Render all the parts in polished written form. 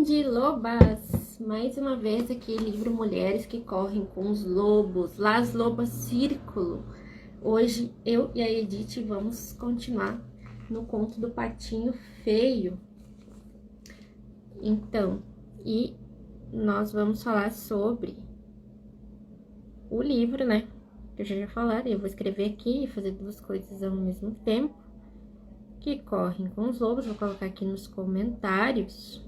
De lobas, mais uma vez aqui, livro Mulheres que Correm com os Lobos, Las Lobas Círculo. Hoje eu e a Edith vamos continuar no conto do Patinho Feio. Então, e nós vamos falar sobre o livro, né? Que eu já falei, eu vou escrever aqui e fazer duas coisas ao mesmo tempo. Que correm com os lobos, vou colocar aqui nos comentários.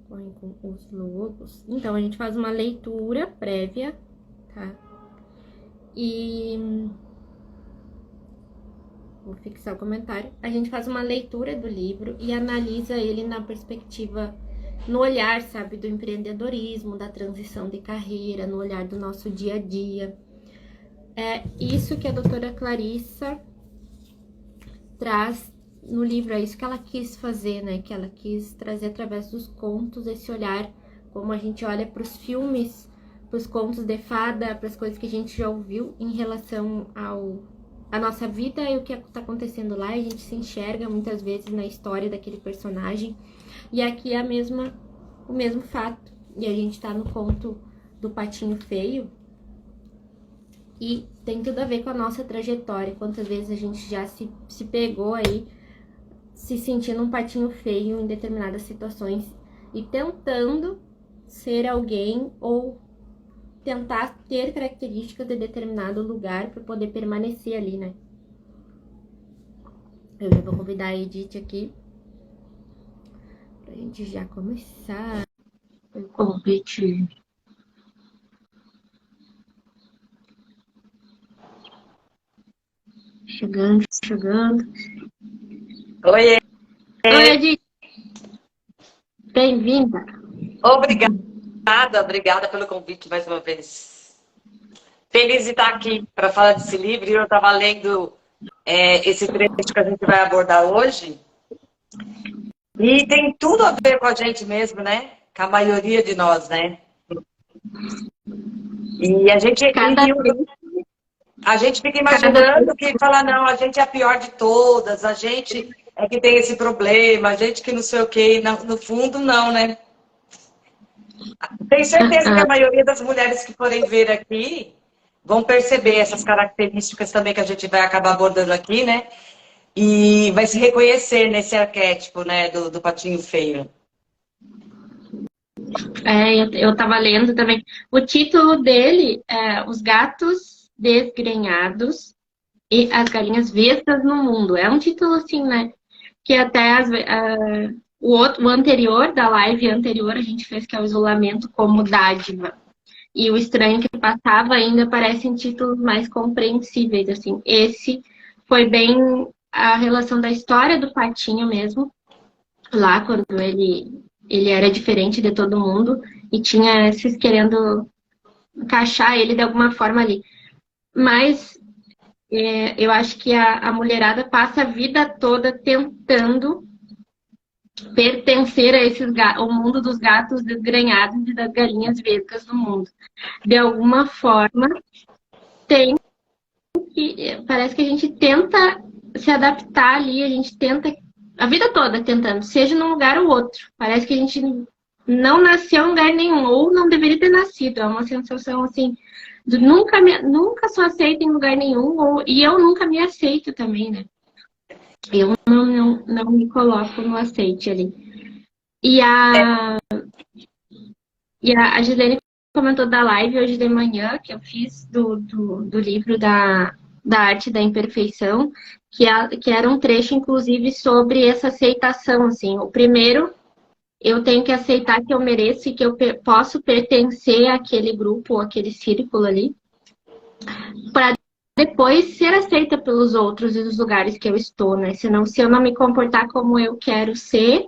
Correm com os lobos. Então, a gente faz uma leitura prévia, tá? E vou fixar o comentário. A gente faz uma leitura do livro e analisa ele na perspectiva, no olhar, sabe, do empreendedorismo, da transição de carreira, no olhar do nosso dia a dia. É isso que a doutora Clarissa traz no livro, é isso que ela quis fazer, né? Que ela quis trazer através dos contos esse olhar, como a gente olha para os filmes, para os contos de fada, para as coisas que a gente já ouviu em relação à nossa vida e o que está acontecendo lá. A gente se enxerga muitas vezes na história daquele personagem. E aqui é o mesmo fato. E a gente está no conto do Patinho Feio. E tem tudo a ver com a nossa trajetória. Quantas vezes a gente já se pegou aí se sentindo um patinho feio em determinadas situações e tentando ser alguém ou tentar ter características de determinado lugar para poder permanecer ali, né? Eu já vou convidar a Edith aqui pra gente já começar o convite. Chegando. Oi, Oi, Edith. Bem-vinda. obrigada pelo convite mais uma vez. Feliz de estar aqui para falar desse livro. Eu estava lendo esse trecho que a gente vai abordar hoje. E tem tudo a ver com a gente mesmo, né? Com a maioria de nós, né? E a gente fica imaginando que fala, não, a gente é a pior de todas, a gente é que tem esse problema, a gente que não sei o quê. No fundo, não, né? Tenho certeza que a maioria das mulheres que forem ver aqui vão perceber essas características também que a gente vai acabar abordando aqui, né? E vai se reconhecer nesse arquétipo, né, do patinho feio. Eu tava lendo também. O título dele é Os Gatos Desgrenhados e as Galinhas Vesgas no Mundo. É um título assim, né? Que até o anterior, da live anterior, a gente fez, que é o Isolamento como Dádiva. E o Estranho que Passava ainda parecem títulos mais compreensíveis, assim. Esse foi bem a relação da história do Patinho mesmo, lá quando ele era diferente de todo mundo e tinha esses querendo encaixar ele de alguma forma ali. Mas eu acho que a mulherada passa a vida toda tentando pertencer ao mundo dos gatos desgrenhados e das galinhas vesgas do mundo. De alguma forma, parece que a gente tenta se adaptar ali, a gente tenta a vida toda tentando, seja num lugar ou outro. Parece que a gente não nasceu em lugar nenhum, ou não deveria ter nascido. É uma sensação assim, de nunca sou aceita em lugar nenhum, e eu nunca me aceito também, né? Eu não me coloco no aceite ali. E a Gislene comentou da live hoje de manhã, que eu fiz do livro da Arte da Imperfeição, que era um trecho, inclusive, sobre essa aceitação, assim. O primeiro, eu tenho que aceitar que eu mereço e que eu posso pertencer àquele grupo, àquele círculo ali, para depois ser aceita pelos outros e dos lugares que eu estou, né? Senão, se eu não me comportar como eu quero ser,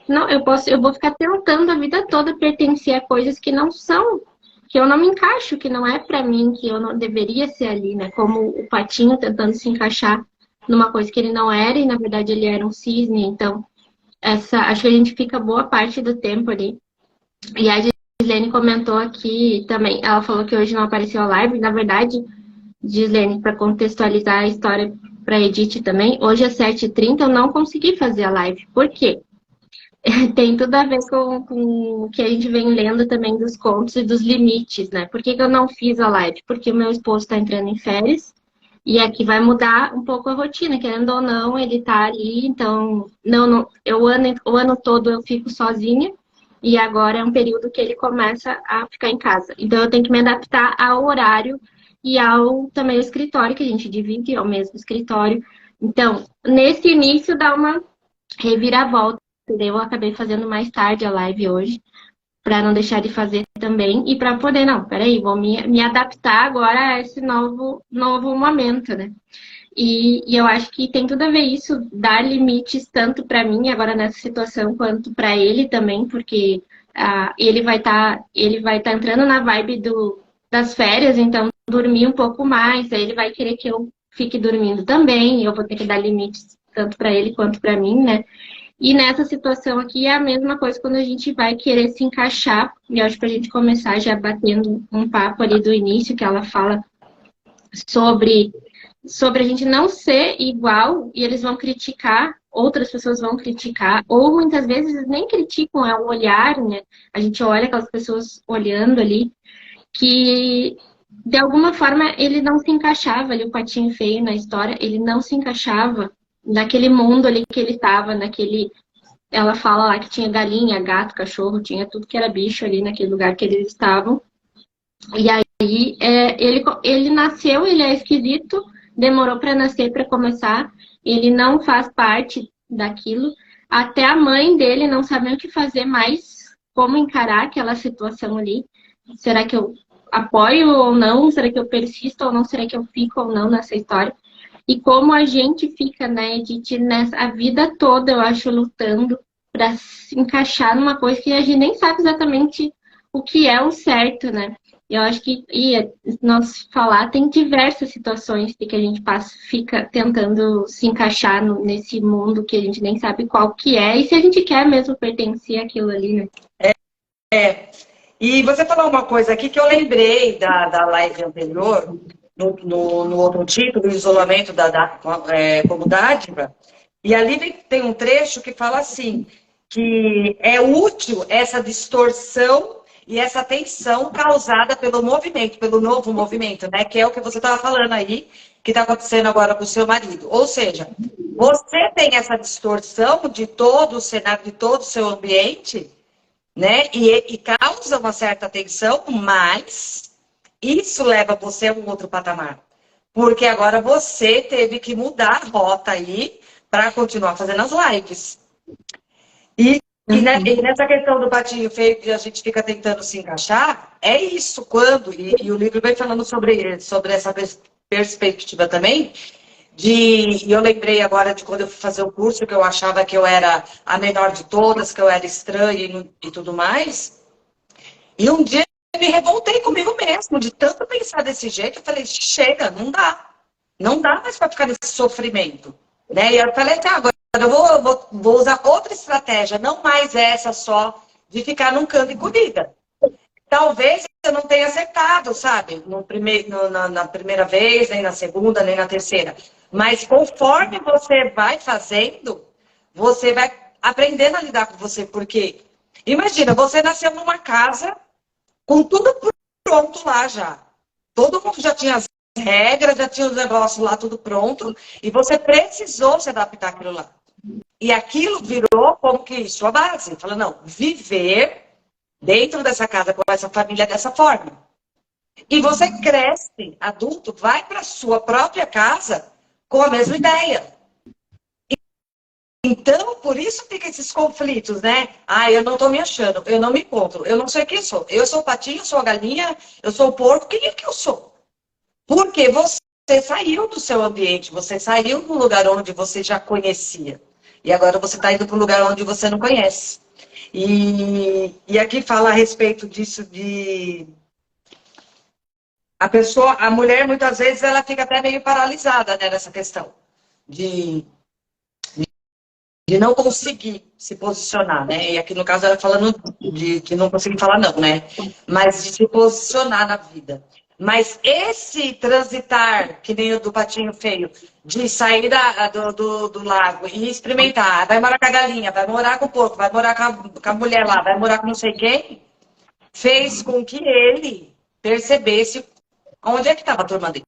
não, eu vou ficar tentando a vida toda pertencer a coisas que não são, que eu não me encaixo, que não é pra mim, que eu não deveria ser ali, né? Como o patinho tentando se encaixar numa coisa que ele não era, e na verdade ele era um cisne. Então, acho que a gente fica boa parte do tempo ali. E a Gislene comentou aqui também, ela falou que hoje não apareceu a live. Na verdade, Gislene, para contextualizar a história para a Edith também, hoje às 7h30 eu não consegui fazer a live. Por quê? Tem tudo a ver com o que a gente vem lendo também dos contos e dos limites, né? Por que eu não fiz a live? Porque o meu esposo está entrando em férias e aqui vai mudar um pouco a rotina, querendo ou não, ele tá ali, então o ano todo eu fico sozinha e agora é um período que ele começa a ficar em casa. Então eu tenho que me adaptar ao horário e ao também ao escritório, que a gente divide, é o mesmo escritório. Então, nesse início dá uma reviravolta. Eu acabei fazendo mais tarde a live hoje, para não deixar de fazer também, e para poder, não, peraí, vou me adaptar agora a esse novo momento, né? E eu acho que tem tudo a ver isso, dar limites tanto para mim agora nessa situação, quanto para ele também, porque ele vai tá entrando na vibe das férias, então dormir um pouco mais, aí ele vai querer que eu fique dormindo também, eu vou ter que dar limites tanto para ele quanto para mim, né? E nessa situação aqui é a mesma coisa quando a gente vai querer se encaixar. E eu acho que a gente começar já batendo um papo ali do início, que ela fala sobre a gente não ser igual e eles vão criticar, outras pessoas vão criticar, ou muitas vezes nem criticam, é o olhar, né? A gente olha aquelas pessoas olhando ali, que de alguma forma ele não se encaixava ali, o patinho feio na história, ele não se encaixava naquele mundo ali que ele estava, naquele... Ela fala lá que tinha galinha, gato, cachorro, tinha tudo que era bicho ali naquele lugar que eles estavam. E aí ele nasceu, ele é esquisito, demorou para nascer, para começar, ele não faz parte daquilo. Até a mãe dele não sabia o que fazer mais, como encarar aquela situação ali. Será que eu apoio ou não? Será que eu persisto ou não? Será que eu fico ou não nessa história? E como a gente fica, né, Edith, a vida toda, eu acho, lutando para se encaixar numa coisa que a gente nem sabe exatamente o que é o certo, né? Eu acho que, nós falar, tem diversas situações de que a gente fica tentando se encaixar nesse mundo que a gente nem sabe qual que é, e se a gente quer mesmo pertencer àquilo ali, né? E você falou uma coisa aqui que eu lembrei da live anterior, no outro título, o isolamento como dádiva, e ali tem um trecho que fala assim, que é útil essa distorção e essa tensão causada pelo movimento, pelo novo movimento, né? Que é o que você estava falando aí, que está acontecendo agora com o seu marido. Ou seja, você tem essa distorção de todo o cenário, de todo o seu ambiente, né? E causa uma certa tensão, mas isso leva você a um outro patamar. Porque agora você teve que mudar a rota aí para continuar fazendo as lives. E nessa questão do patinho feio que a gente fica tentando se encaixar, é isso, e o livro vem falando sobre essa perspectiva também, e eu lembrei agora de quando eu fui fazer o curso, que eu achava que eu era a menor de todas, que eu era estranha e tudo mais, e um dia eu me revoltei comigo mesmo, de tanto pensar desse jeito, eu falei, chega, não dá mais para ficar nesse sofrimento, né? E eu falei, tá, agora eu vou usar outra estratégia, não mais essa só de ficar num canto e comida. Talvez eu não tenha acertado, sabe? Na primeira vez, nem na segunda, nem na terceira. Mas conforme você vai fazendo, você vai aprendendo a lidar com você. Porque, imagina, você nasceu numa casa com tudo pronto lá já. Todo mundo já tinha as regras, já tinha os negócios lá tudo pronto. E você precisou se adaptar àquilo lá. E aquilo virou como que sua base. Fala, não, viver dentro dessa casa, com essa família dessa forma. E você cresce, adulto, vai para sua própria casa com a mesma ideia. Então, por isso fica esses conflitos, né? Ah, eu não estou me achando, eu não me encontro, eu não sei quem sou. Eu sou o patinho, eu sou a galinha, eu sou o porco, quem é que eu sou? Porque você saiu do seu ambiente, você saiu do lugar onde você já conhecia. E agora você está indo para um lugar onde você não conhece. E aqui fala a respeito disso a mulher muitas vezes ela fica até meio paralisada, né, nessa questão de não conseguir se posicionar, né? E aqui no caso ela falando de não conseguir falar não, né? Mas de se posicionar na vida. Mas esse transitar, que nem o do patinho feio, de sair do lago e experimentar, vai morar com a galinha, vai morar com o porco, vai morar com a mulher lá, vai morar com não sei quem, fez com que ele percebesse onde é que estava a turma dele.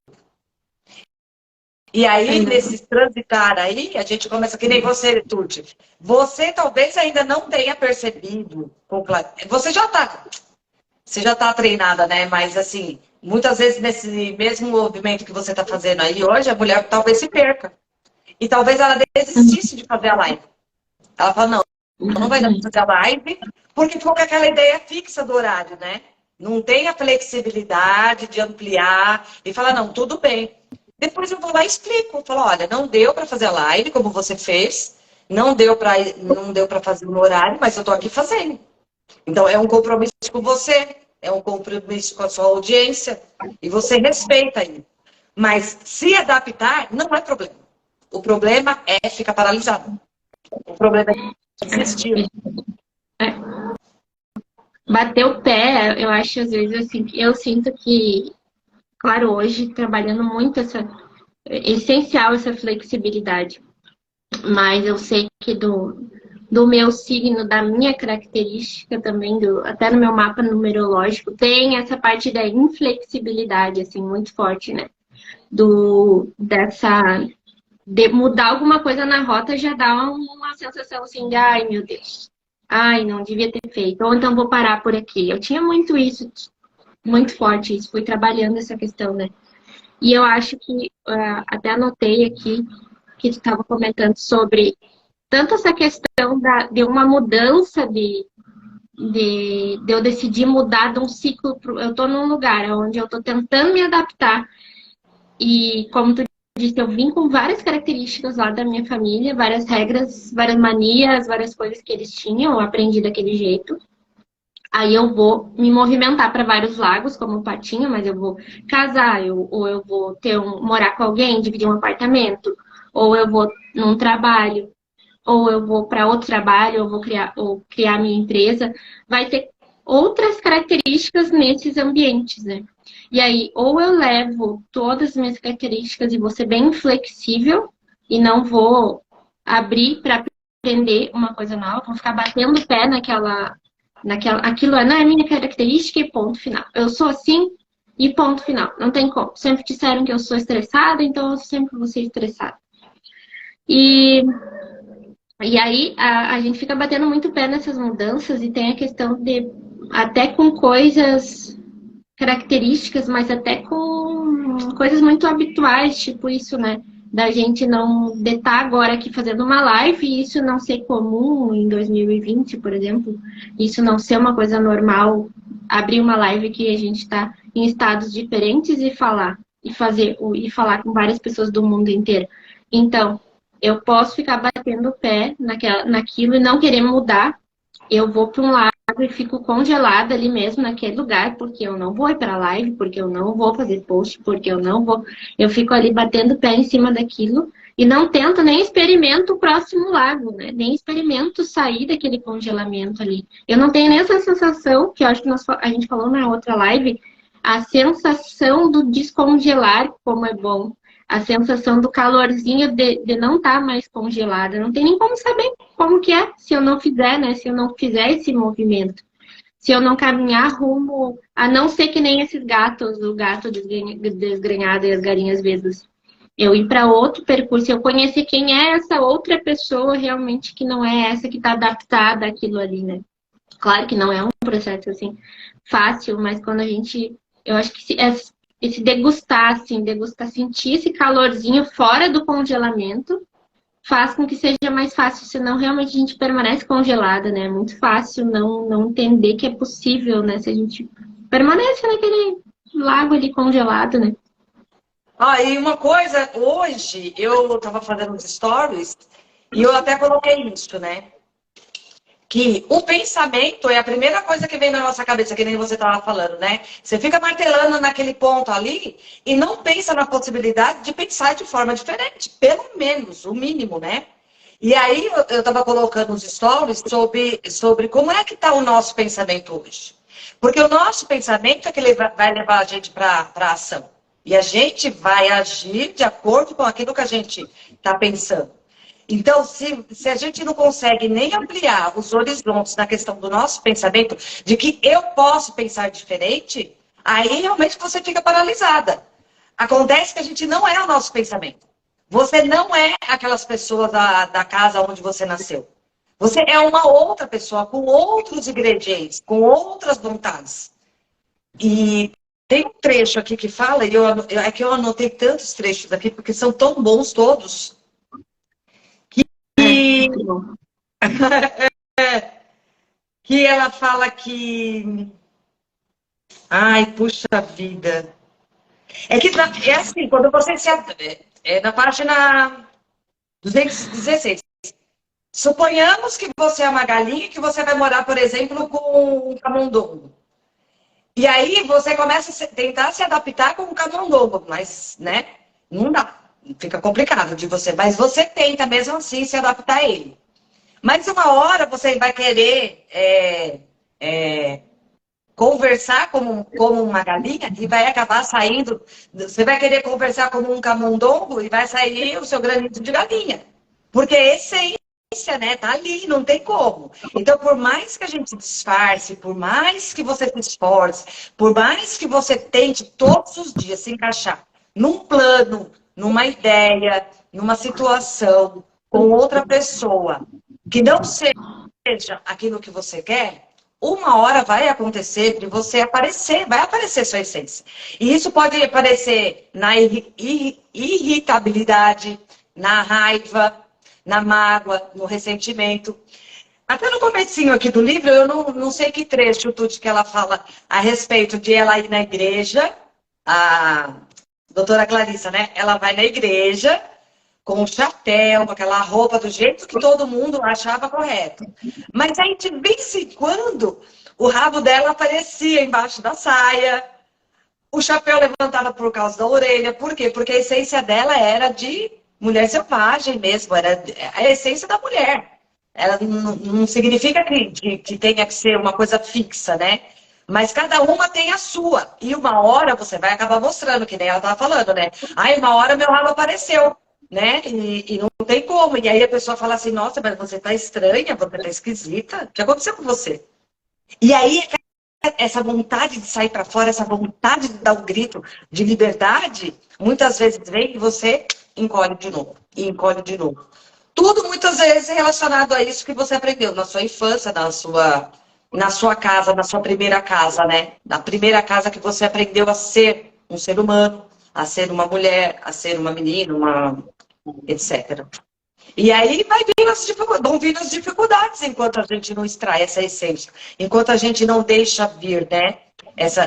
E aí, nesse transitar aí, a gente começa, que nem você, Tuti. Você talvez ainda não tenha percebido completamente. Você já tá treinada, né? Mas assim, muitas vezes nesse mesmo movimento que você está fazendo aí hoje, a mulher talvez se perca. E talvez ela desistisse de fazer a live. Ela fala, não vai dar para fazer a live, porque ficou com aquela ideia fixa do horário, né? Não tem a flexibilidade de ampliar e falar, não, tudo bem. Depois eu vou lá e explico. Eu falo, olha, não deu para fazer a live como você fez, não deu para fazer no horário, mas eu estou aqui fazendo. Então, é um compromisso com você, é um compromisso com a sua audiência, e você respeita ele. Mas se adaptar, não é problema. O problema é ficar paralisado. O problema é desistir. Bater o pé, eu acho, às vezes, assim, eu sinto que, claro, hoje, trabalhando muito, é essencial essa flexibilidade. Mas eu sei que do meu signo, da minha característica também, até no meu mapa numerológico, tem essa parte da inflexibilidade, assim, muito forte, né? De mudar alguma coisa na rota já dá uma sensação assim de, ai, meu Deus, ai, não devia ter feito, ou então vou parar por aqui. Eu tinha muito isso, muito forte isso, fui trabalhando essa questão, né? E eu acho que, até anotei aqui, que tu estava comentando sobre tanto essa questão de uma mudança de eu decidir mudar de um ciclo. Eu estou num lugar onde eu estou tentando me adaptar e, como tu disse, eu vim com várias características lá da minha família, várias regras, várias manias, várias coisas que eles tinham, eu aprendi daquele jeito. Aí eu vou me movimentar para vários lagos, como o Patinho, mas eu vou casar, ou eu vou morar com alguém, dividir um apartamento, ou eu vou num trabalho, ou eu vou para outro trabalho, ou vou criar minha empresa. Vai ter outras características nesses ambientes, né? E aí, ou eu levo todas as minhas características e vou ser bem flexível e não vou abrir para aprender uma coisa nova, vou ficar batendo o pé aquilo não é minha característica e ponto final. Eu sou assim e ponto final. Não tem como. Sempre disseram que eu sou estressada, então eu sempre vou ser estressada. E aí a gente fica batendo muito pé nessas mudanças e tem a questão de, até com coisas características, mas até com coisas muito habituais, tipo isso, né? Da gente não estar agora aqui fazendo uma live e isso não ser comum em 2020, por exemplo. Isso não ser uma coisa normal, abrir uma live que a gente está em estados diferentes e falar com várias pessoas do mundo inteiro. Então, eu posso ficar batendo o pé naquilo e não querer mudar. Eu vou para um lado e fico congelada ali mesmo naquele lugar, porque eu não vou ir para a live, porque eu não vou fazer post, porque eu não vou. Eu fico ali batendo o pé em cima daquilo e não tento nem experimento o próximo lago, né? Nem experimento sair daquele congelamento ali. Eu não tenho nem essa sensação, que eu acho que a gente falou na outra live, a sensação do descongelar, como é bom. A sensação do calorzinho de não estar mais congelada. Não tem nem como saber como que é se eu não fizer, né? Se eu não fizer esse movimento. Se eu não caminhar rumo, a não ser que nem esses gatos, o gato desgrenhado e as galinhas verdes. Eu ir para outro percurso, eu conhecer quem é essa outra pessoa realmente que não é essa que está adaptada àquilo ali, né? Claro que não é um processo assim fácil, mas quando a gente... Eu acho que esse degustar, sentir esse calorzinho fora do congelamento, faz com que seja mais fácil, senão realmente a gente permanece congelada, né? É muito fácil não entender que é possível, né? Se a gente permanece naquele lago ali congelado, né? E uma coisa, hoje eu estava fazendo uns stories e eu até coloquei isso, né? Que o pensamento é a primeira coisa que vem na nossa cabeça, que nem você estava falando, né? Você fica martelando naquele ponto ali e não pensa na possibilidade de pensar de forma diferente. Pelo menos, o mínimo, né? E aí eu estava colocando uns stories sobre como é que está o nosso pensamento hoje. Porque o nosso pensamento é que vai levar a gente para a ação. E a gente vai agir de acordo com aquilo que a gente está pensando. Então, se a gente não consegue nem ampliar os horizontes na questão do nosso pensamento, de que eu posso pensar diferente, aí realmente você fica paralisada. Acontece que a gente não é o nosso pensamento. Você não é aquelas pessoas da casa onde você nasceu. Você é uma outra pessoa com outros ingredientes, com outras vontades. E tem um trecho aqui que fala, é que eu anotei tantos trechos aqui, porque são tão bons todos. Que, que ela fala que... Ai, puxa vida. É que é assim, quando você se... É na página 216. Suponhamos que você é uma galinha e que você vai morar, por exemplo, com um camundongo. E aí você começa a tentar se adaptar com o camundongo, mas, né, não dá. Fica complicado de você. Mas você tenta mesmo assim se adaptar a ele. Mas uma hora você vai querer conversar como uma galinha e vai acabar saindo. Você vai querer conversar como um camundongo e vai sair o seu granito de galinha. Porque esse aí, né? Tá ali, não tem como. Então, por mais que a gente se disfarce, por mais que você se esforce, por mais que você tente todos os dias se encaixar num plano, numa ideia, numa situação, com outra pessoa, que não seja aquilo que você quer, uma hora vai acontecer de você aparecer, vai aparecer sua essência. E isso pode aparecer na irritabilidade, na raiva, na mágoa, no ressentimento. Até no comecinho aqui do livro, eu não sei que trecho, Tuti, que ela fala a respeito de ela ir na igreja, a doutora Clarissa, né? Ela vai na igreja com um chapéu, com aquela roupa do jeito que todo mundo achava correto. Mas aí, de vez em quando, o rabo dela aparecia embaixo da saia, o chapéu levantava por causa da orelha. Por quê? Porque a essência dela era de mulher selvagem mesmo, era a essência da mulher. Ela não significa que tenha que ser uma coisa fixa, né? Mas cada uma tem a sua. E uma hora você vai acabar mostrando, que nem ela estava falando, né? Aí uma hora meu rabo apareceu, né? E não tem como. E aí a pessoa fala assim, nossa, mas você tá estranha, você tá esquisita. O que aconteceu com você? E aí essa vontade de sair para fora, essa vontade de dar um grito de liberdade, muitas vezes vem e você encolhe de novo. E encolhe de novo. Tudo muitas vezes relacionado a isso que você aprendeu na sua infância, na sua casa, na sua primeira casa, né? Na primeira casa que você aprendeu a ser um ser humano, a ser uma mulher, a ser uma menina, etc. E aí vão vindo as dificuldades enquanto a gente não extrai essa essência, enquanto a gente não deixa vir, né?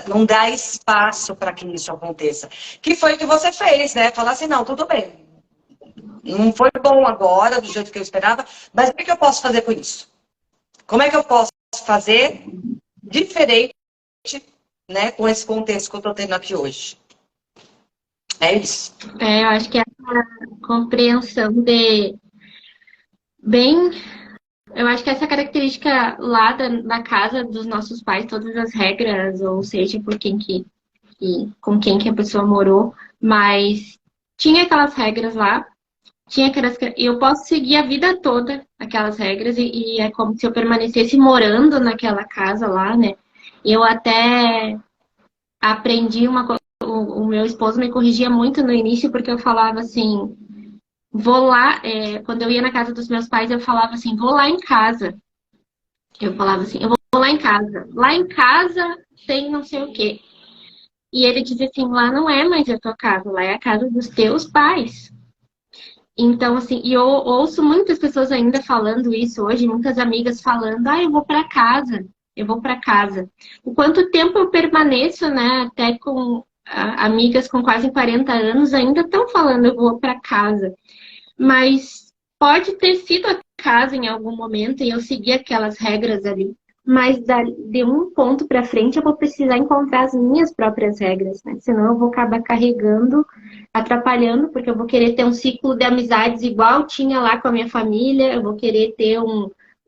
Não dá espaço para que isso aconteça. Que foi o que você fez, né? Falar assim, não, tudo bem. Não foi bom agora, do jeito que eu esperava, mas o que eu posso fazer com isso? Como é que eu posso fazer diferente, né, com esse contexto que eu estou tendo aqui hoje? É isso. Eu acho que essa compreensão bem... Eu acho que essa característica lá da casa dos nossos pais, todas as regras, ou seja, por quem com quem que a pessoa morou, mas tinha aquelas regras lá, eu posso seguir a vida toda aquelas regras e é como se eu permanecesse morando naquela casa lá, né? Eu até aprendi uma coisa, o meu esposo me corrigia muito no início porque eu falava assim, vou lá, quando eu ia na casa dos meus pais eu falava assim, vou lá em casa. Eu falava assim, eu vou lá em casa. Lá em casa tem não sei o quê. E ele dizia assim, lá não é mais a tua casa, lá é a casa dos teus pais. Então, assim, e eu ouço muitas pessoas ainda falando isso hoje, muitas amigas falando, eu vou para casa, eu vou para casa. O quanto tempo eu permaneço, né, até com amigas com quase 40 anos ainda estão falando, eu vou para casa. Mas pode ter sido a casa em algum momento e eu segui aquelas regras ali. Mas de um ponto para frente eu vou precisar encontrar as minhas próprias regras, né? Senão eu vou acabar carregando, atrapalhando, porque eu vou querer ter um ciclo de amizades igual tinha lá com a minha família, eu vou querer ter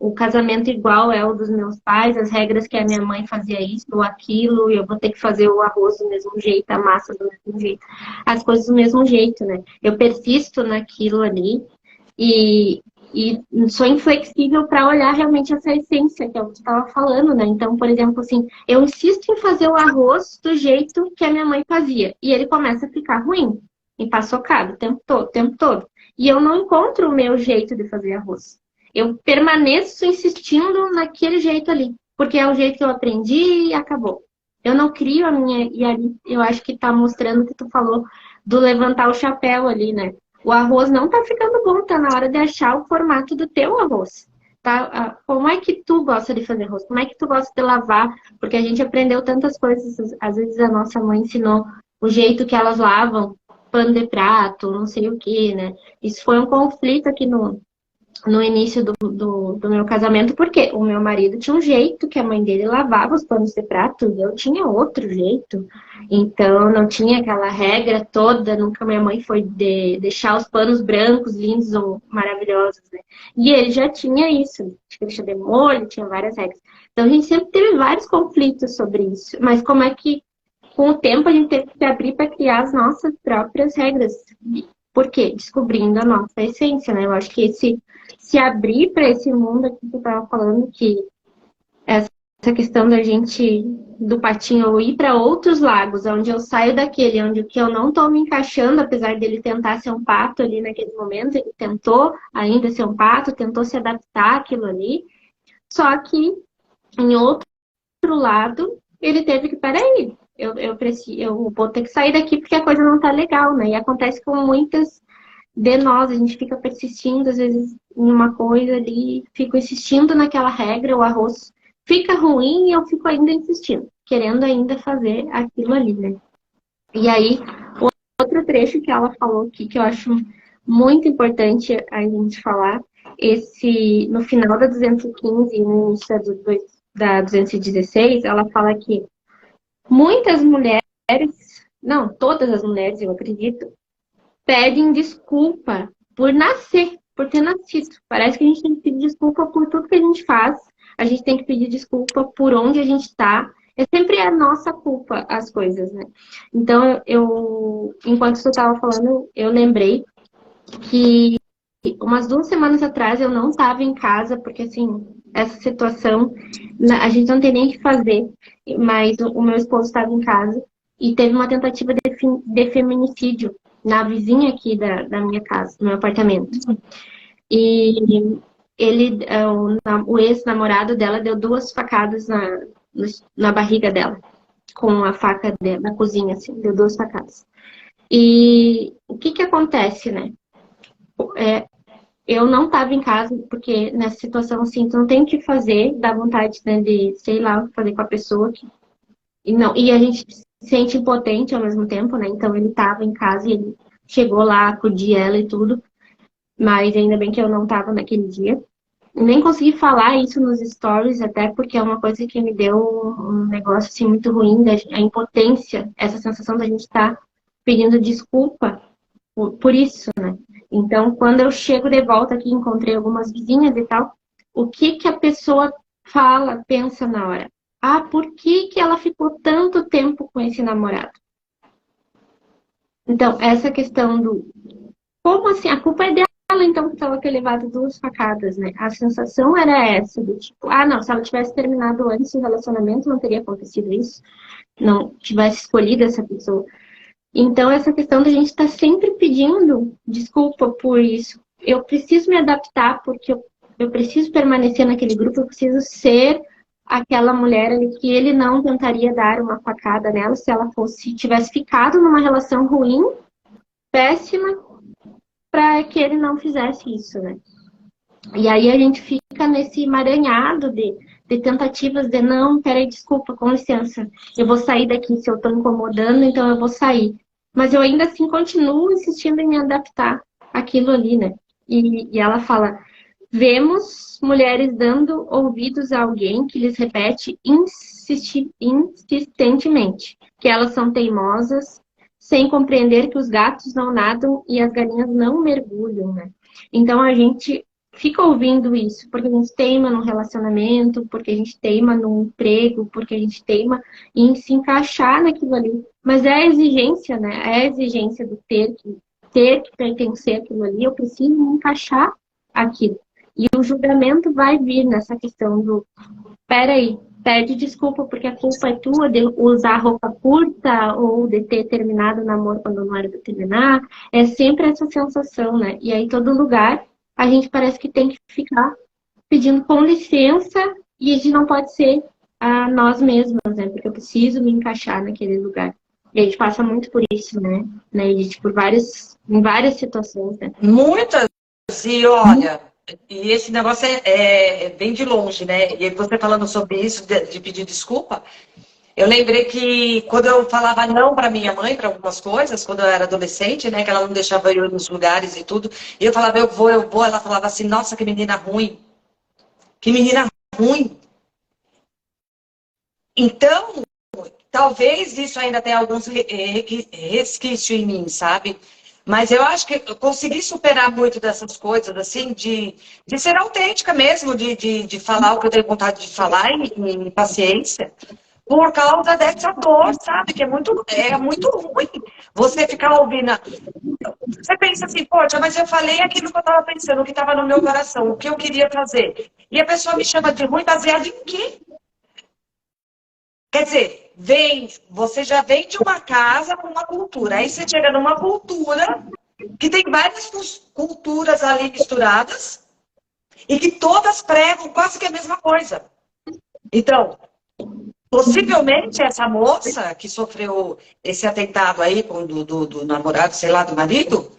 o casamento igual é o dos meus pais, as regras que a minha mãe fazia isso ou aquilo, e eu vou ter que fazer o arroz do mesmo jeito, a massa do mesmo jeito, as coisas do mesmo jeito, né? Eu persisto naquilo ali e, e sou inflexível para olhar realmente essa essência que eu estava falando, né? Então, por exemplo, assim, eu insisto em fazer o arroz do jeito que a minha mãe fazia, e ele começa a ficar ruim, empaçocado o tempo todo, o tempo todo. E eu não encontro o meu jeito de fazer arroz. Eu permaneço insistindo naquele jeito ali, porque é o jeito que eu aprendi e acabou. Eu não crio a minha. E ali eu acho que tá mostrando o que tu falou do levantar o chapéu ali, né? O arroz não tá ficando bom, tá na hora de achar o formato do teu arroz. Tá? Como é que tu gosta de fazer arroz? Como é que tu gosta de lavar? Porque a gente aprendeu tantas coisas, às vezes a nossa mãe ensinou o jeito que elas lavam, pano de prato, não sei o que, né? Isso foi um conflito aqui no início do meu casamento, porque o meu marido tinha um jeito que a mãe dele lavava os panos de prato e eu tinha outro jeito. Então, não tinha aquela regra toda, nunca minha mãe foi deixar os panos brancos, lindos ou maravilhosos, né? E ele já tinha isso, tinha que deixar de molho, tinha várias regras. Então, a gente sempre teve vários conflitos sobre isso. Mas como é que, com o tempo, a gente teve que se abrir para criar as nossas próprias regras? Por quê? Descobrindo a nossa essência, né? Eu acho que se abrir para esse mundo aqui que eu estava falando, que essa questão da gente, do patinho, ou ir para outros lagos, onde eu saio daquele, onde o que eu não estou me encaixando, apesar dele tentar ser um pato ali naquele momento, ele tentou ainda ser um pato, tentou se adaptar àquilo ali, só que em outro lado, ele teve que, peraí, eu vou ter que sair daqui porque a coisa não tá legal, né? E acontece com muitas de nós, a gente fica persistindo, às vezes, em uma coisa ali, fico insistindo naquela regra, o arroz fica ruim e eu fico ainda insistindo, querendo ainda fazer aquilo ali, né? E aí, outro trecho que ela falou aqui, que eu acho muito importante a gente falar, no final da 215 e no início da 216, ela fala que muitas mulheres, não, todas as mulheres, eu acredito, pedem desculpa por nascer, por ter nascido. Parece que a gente tem que pedir desculpa por tudo que a gente faz. A gente tem que pedir desculpa por onde a gente está. É sempre a nossa culpa as coisas, né? Então, enquanto você estava falando, eu lembrei que umas 2 semanas atrás eu não estava em casa, porque assim, essa situação, a gente não tem nem o que fazer, mas o meu esposo estava em casa e teve uma tentativa de feminicídio na vizinha aqui da minha casa, no meu apartamento. E ele, o ex-namorado dela deu 2 facadas na barriga dela, com a faca da cozinha, assim, deu 2 facadas. E o que acontece, né? Eu não estava em casa, porque nessa situação, assim, tu não tem o que fazer, dá vontade, né, de, sei lá, o que fazer com a pessoa. E a gente se sente impotente ao mesmo tempo, né? Então ele estava em casa e ele chegou lá, acudir ela e tudo. Mas ainda bem que eu não estava naquele dia. Nem consegui falar isso nos stories, até porque é uma coisa que me deu um negócio, assim, muito ruim, a impotência, essa sensação da gente estar pedindo desculpa por isso, né? Então, quando eu chego de volta aqui, encontrei algumas vizinhas e tal, o que a pessoa fala, pensa na hora? Ah, por que ela ficou tanto tempo com esse namorado? Então, essa questão como assim? A culpa é dela, então, que estava ter levado 2 facadas, né? A sensação era essa, do tipo, não, se ela tivesse terminado antes o relacionamento, não teria acontecido isso. Não tivesse escolhido essa pessoa. Então, essa questão da gente estar sempre pedindo desculpa por isso. Eu preciso me adaptar porque eu preciso permanecer naquele grupo, eu preciso ser aquela mulher ali que ele não tentaria dar uma facada nela se ela tivesse ficado numa relação ruim, péssima, para que ele não fizesse isso, né? E aí a gente fica nesse emaranhado de tentativas de não, peraí, desculpa, com licença, eu vou sair daqui, se eu estou incomodando, então eu vou sair. Mas eu ainda assim continuo insistindo em me adaptar àquilo ali, né? E ela fala, vemos mulheres dando ouvidos a alguém que lhes repete insistentemente que elas são teimosas, sem compreender que os gatos não nadam e as galinhas não mergulham, né? Então a gente fica ouvindo isso, porque a gente teima num relacionamento, porque a gente teima num emprego, porque a gente teima em se encaixar naquilo ali. Mas é a exigência, né? É a exigência do ter que pertencer àquilo ali, eu preciso me encaixar aquilo. E o julgamento vai vir nessa questão do, peraí, pede desculpa porque a culpa é tua de usar roupa curta ou de ter terminado o namoro quando não era de terminar. É sempre essa sensação, né? E aí todo lugar a gente parece que tem que ficar pedindo com licença e a gente não pode ser nós mesmos, né? Porque eu preciso me encaixar naquele lugar. E a gente passa muito por isso, né? Edith? Em várias situações, né? Muitas, e olha, e esse negócio vem de longe, né? E você falando sobre isso, de pedir desculpa, eu lembrei que quando eu falava não para minha mãe, para algumas coisas, quando eu era adolescente, né? Que ela não deixava eu ir nos lugares e tudo, e eu falava, eu vou, ela falava assim, nossa, que menina ruim. Que menina ruim. Então, talvez isso ainda tenha alguns resquícios em mim, sabe? Mas eu acho que eu consegui superar muito dessas coisas, assim, de ser autêntica mesmo, de falar o que eu tenho vontade de falar e paciência, por causa dessa dor, sabe? Que é muito ruim você ficar ouvindo. Você pensa assim, poxa, mas eu falei aquilo que eu estava pensando, o que estava no meu coração, o que eu queria fazer. E a pessoa me chama de ruim baseado em quê? Quer dizer, você já vem de uma casa com uma cultura. Aí você chega numa cultura que tem várias culturas ali misturadas e que todas pregam quase que a mesma coisa. Então, possivelmente essa moça que sofreu esse atentado aí do namorado, sei lá, do marido,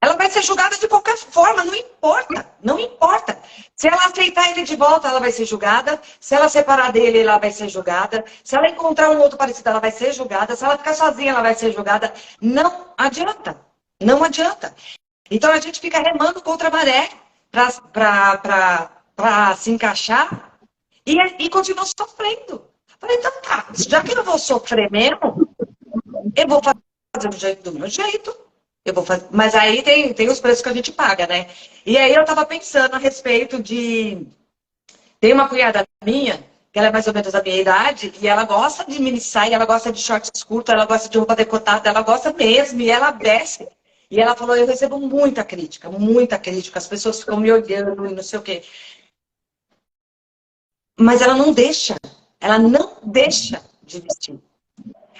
ela vai ser julgada de qualquer forma, não importa, não importa. Se ela aceitar ele de volta, ela vai ser julgada. Se ela separar dele, ela vai ser julgada. Se ela encontrar um outro parecido, ela vai ser julgada. Se ela ficar sozinha, ela vai ser julgada. Não adianta, não adianta. Então a gente fica remando contra a maré para se encaixar e continua sofrendo. Falei, então tá, já que eu vou sofrer mesmo, eu vou fazer do meu jeito. Eu vou fazer. Mas aí tem os preços que a gente paga, né? E aí eu tava pensando a respeito de. Tem uma cunhada minha, que ela é mais ou menos da minha idade, e ela gosta de mini saia, ela gosta de shorts curtos, ela gosta de roupa decotada, ela gosta mesmo, e ela veste. E ela falou, eu recebo muita crítica, as pessoas ficam me olhando e não sei o quê. Mas ela não deixa de vestir.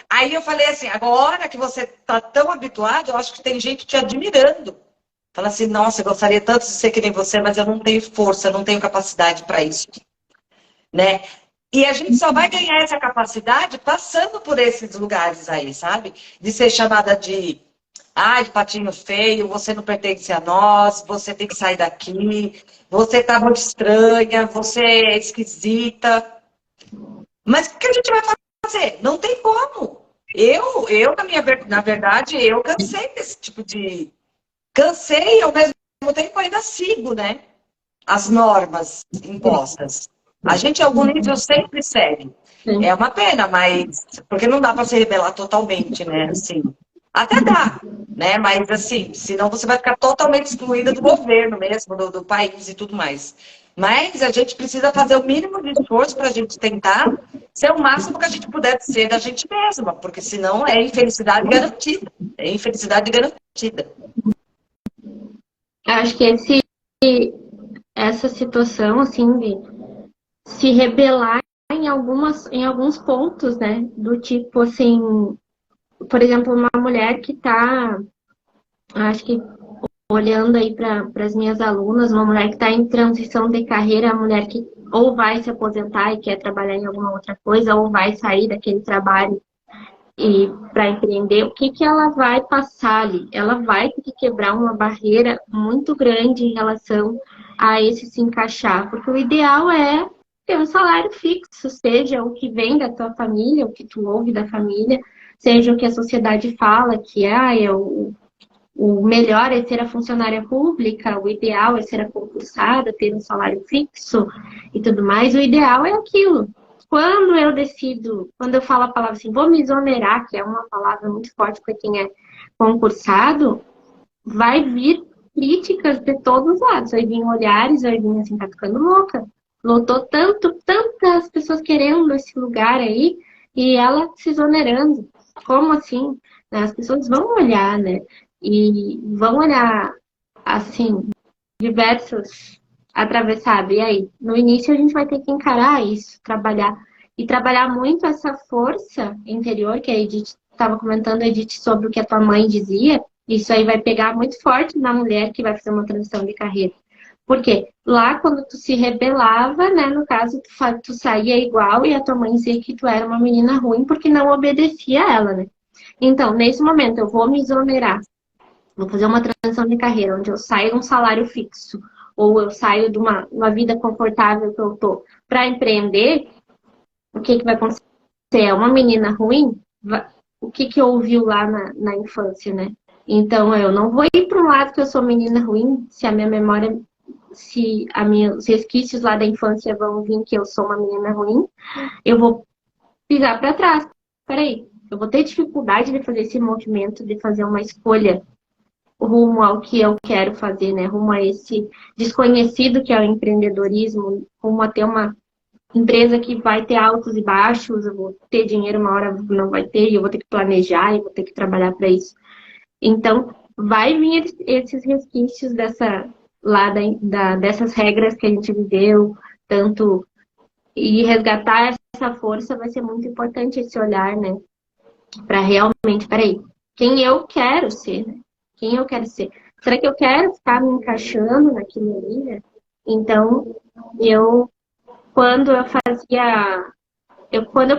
Aí eu falei assim, agora que você está tão habituado, eu acho que tem gente te admirando. Fala assim, nossa, eu gostaria tanto de ser que nem você, mas eu não tenho força, eu não tenho capacidade para isso. Né? E a gente só vai ganhar essa capacidade passando por esses lugares aí, sabe? De ser chamada de patinho feio, você não pertence a nós, você tem que sair daqui, você tá muito estranha, você é esquisita. Mas o que a gente vai fazer? Não tem como. Na verdade, eu cansei desse tipo de... Cansei e ao mesmo tempo ainda sigo, né? As normas impostas. A gente, em algum nível, sempre segue. Sim. É uma pena, mas... Porque não dá para se rebelar totalmente, né? Assim, até dá, né? Mas, assim, senão você vai ficar totalmente excluída do governo mesmo, do país e tudo mais. Mas a gente precisa fazer o mínimo de esforço para a gente tentar ser o máximo que a gente puder ser da gente mesma, porque senão é infelicidade garantida. É infelicidade garantida. Acho que essa situação, assim, de se rebelar em alguns pontos, né? Do tipo, assim, por exemplo, uma mulher que está, acho que olhando aí para as minhas alunas, uma mulher que está em transição de carreira, a mulher que ou vai se aposentar e quer trabalhar em alguma outra coisa, ou vai sair daquele trabalho e para empreender, o que que ela vai passar ali? Ela vai ter que quebrar uma barreira muito grande em relação a esse se encaixar, porque o ideal é ter um salário fixo, seja o que vem da tua família, o que tu ouve da família, seja o que a sociedade fala, que o melhor é ser a funcionária pública, o ideal é ser a concursada, ter um salário fixo e tudo mais. O ideal é aquilo. Quando eu falo a palavra assim, vou me exonerar, que é uma palavra muito forte para quem é concursado, vai vir críticas de todos os lados. Aí vinham olhares, aí vinha assim, tá ficando louca. Lotou tantas pessoas querendo esse lugar aí, e ela se exonerando. Como assim? As pessoas vão olhar, né? E vão olhar, assim, diversos atravessados. E aí, no início a gente vai ter que encarar isso, trabalhar. E trabalhar muito essa força interior, que a Edith estava comentando, Edith, sobre o que a tua mãe dizia. Isso aí vai pegar muito forte na mulher que vai fazer uma transição de carreira. Porque lá, quando tu se rebelava, né, no caso, tu saía igual e a tua mãe dizia que tu era uma menina ruim porque não obedecia a ela, né? Então, nesse momento, eu vou me exonerar. Vou fazer uma transição de carreira, onde eu saio de um salário fixo, ou eu saio de uma vida confortável que eu tô, para empreender. O que vai acontecer? É uma menina ruim? O que ouviu lá na infância, né? Então, eu não vou ir para um lado que eu sou menina ruim, se a minha memória, os resquícios lá da infância vão vir que eu sou uma menina ruim, eu vou pisar para trás. Peraí, eu vou ter dificuldade de fazer esse movimento, de fazer uma escolha rumo ao que eu quero fazer, né? Rumo a esse desconhecido que é o empreendedorismo, rumo a ter uma empresa que vai ter altos e baixos, eu vou ter dinheiro, uma hora não vai ter, e eu vou ter que planejar, e vou ter que trabalhar para isso. Então, vai vir esses resquícios dessas regras que a gente viveu, tanto, e resgatar essa força vai ser muito importante esse olhar, né? Para realmente, peraí, quem eu quero ser, né? Quem eu quero ser? Será que eu quero ficar me encaixando naquilo ali, né? Então, quando eu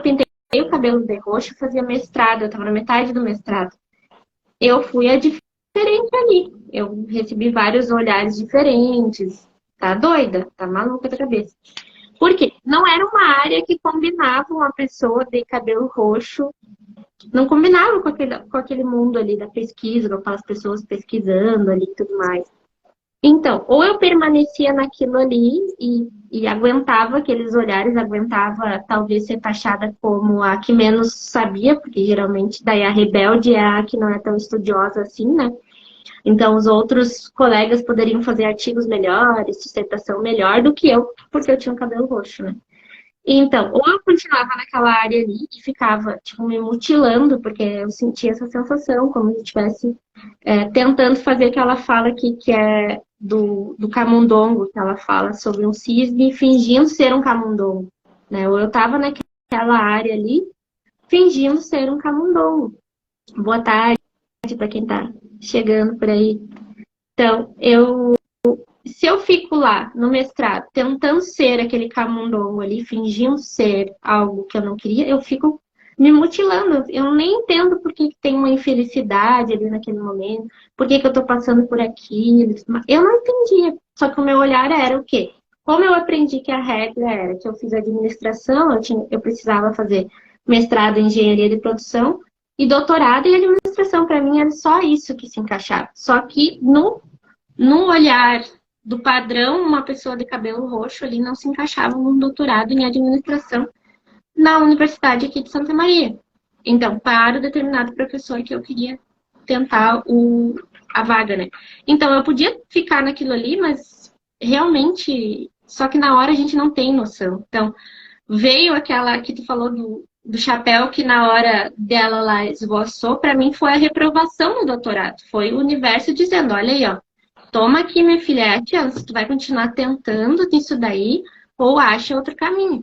pintei o cabelo de roxo, eu fazia mestrado, eu estava na metade do mestrado. Eu fui a diferente ali. Eu recebi vários olhares diferentes. Tá doida? Tá maluca da cabeça. Por quê? Não era uma área que combinava uma pessoa de cabelo roxo. Não combinava com aquele mundo ali da pesquisa, com aquelas pessoas pesquisando ali e tudo mais. Então, ou eu permanecia naquilo ali e aguentava aqueles olhares, aguentava talvez ser taxada como a que menos sabia, porque geralmente daí a rebelde é a que não é tão estudiosa assim, né? Então, os outros colegas poderiam fazer artigos melhores, dissertação melhor do que eu, porque eu tinha um cabelo roxo, né? Então, ou eu continuava naquela área ali e ficava, tipo, me mutilando, porque eu sentia essa sensação, como se eu estivesse tentando fazer aquela fala aqui, que é do camundongo, que ela fala sobre um cisne fingindo ser um camundongo, né? Ou eu estava naquela área ali, fingindo ser um camundongo. Boa tarde para quem está chegando por aí. Então, se eu fico lá no mestrado tentando ser aquele camundongo ali, fingindo ser algo que eu não queria, eu fico me mutilando. Eu nem entendo por que tem uma infelicidade ali naquele momento, por que eu tô passando por aquilo. Eu não entendia. Só que o meu olhar era o quê? Como eu aprendi que a regra era que eu fiz administração, eu precisava fazer mestrado em engenharia de produção e doutorado em administração. Para mim era só isso que se encaixava. Só que no olhar do padrão, uma pessoa de cabelo roxo ali não se encaixava num doutorado em administração na universidade aqui de Santa Maria. Então, para o determinado professor que eu queria tentar a vaga, né? Então, eu podia ficar naquilo ali, mas realmente, só que na hora a gente não tem noção. Então, veio aquela que tu falou do chapéu que na hora dela lá esboçou, para mim foi a reprovação no doutorado. Foi o universo dizendo, olha aí, ó, toma aqui, minha filha, é a chance, tu vai continuar tentando nisso daí ou acha outro caminho.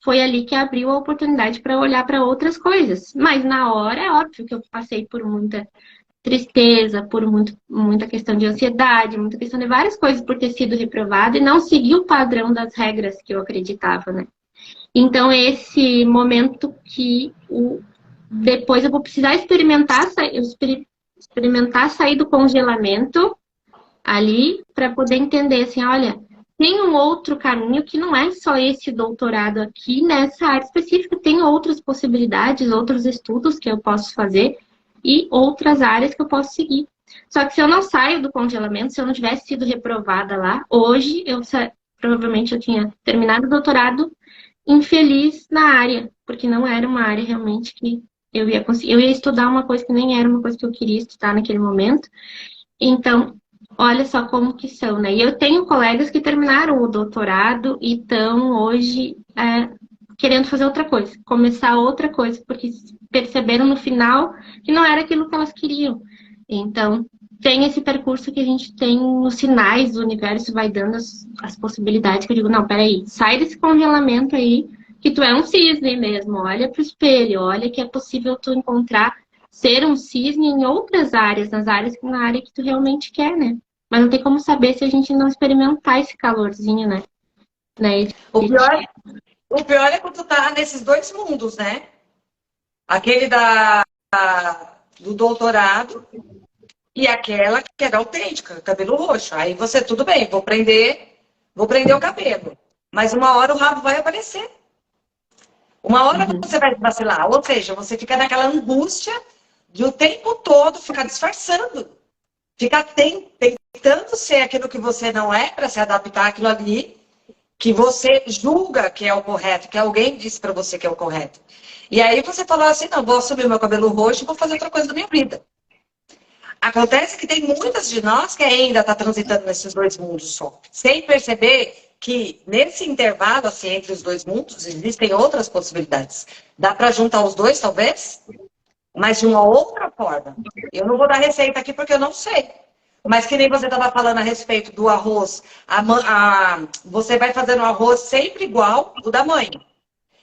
Foi ali que abriu a oportunidade para olhar para outras coisas. Mas na hora, é óbvio que eu passei por muita tristeza, por muita questão de ansiedade, muita questão de várias coisas por ter sido reprovada e não seguir o padrão das regras que eu acreditava, né? Então, esse momento que depois eu vou precisar experimentar sair do congelamento ali para poder entender assim, olha, tem um outro caminho que não é só esse doutorado aqui nessa área específica, tem outras possibilidades, outros estudos que eu posso fazer e outras áreas que eu posso seguir. Só que se eu não saio do congelamento, se eu não tivesse sido reprovada lá, hoje provavelmente eu tinha terminado o doutorado infeliz na área, porque não era uma área realmente que eu ia conseguir. Eu ia estudar uma coisa que nem era uma coisa que eu queria estudar naquele momento. Então, Olha só como que são, né? E eu tenho colegas que terminaram o doutorado e estão hoje querendo fazer outra coisa, começar outra coisa, porque perceberam no final que não era aquilo que elas queriam. Então, tem esse percurso que a gente tem os sinais do universo, vai dando as possibilidades, que eu digo, não, peraí, sai desse congelamento aí, que tu é um cisne mesmo, olha pro espelho, olha que é possível tu encontrar ser um cisne em outras áreas, na área que tu realmente quer, né? Mas não tem como saber se a gente não experimentar esse calorzinho, né? O pior, o pior é quando tu tá nesses dois mundos, né? Aquele do doutorado e aquela que era autêntica, cabelo roxo. Aí você, tudo bem, vou prender o cabelo. Mas uma hora o rabo vai aparecer. Uma hora Uhum. você vai vacilar. Ou seja, você fica naquela angústia de o tempo todo ficar disfarçando. Ficar tentando ser aquilo que você não é para se adaptar àquilo ali, que você julga que é o correto, que alguém disse para você que é o correto. E aí você falou assim, não, vou assumir meu cabelo roxo e vou fazer outra coisa da minha vida. Acontece que tem muitas de nós que ainda está transitando nesses dois mundos só, sem perceber que nesse intervalo, assim, entre os dois mundos, existem outras possibilidades. Dá para juntar os dois, talvez, mas de uma outra forma. Eu não vou dar receita aqui porque eu não sei. Mas que nem você estava falando a respeito do arroz, você vai fazendo o arroz sempre igual o da mãe.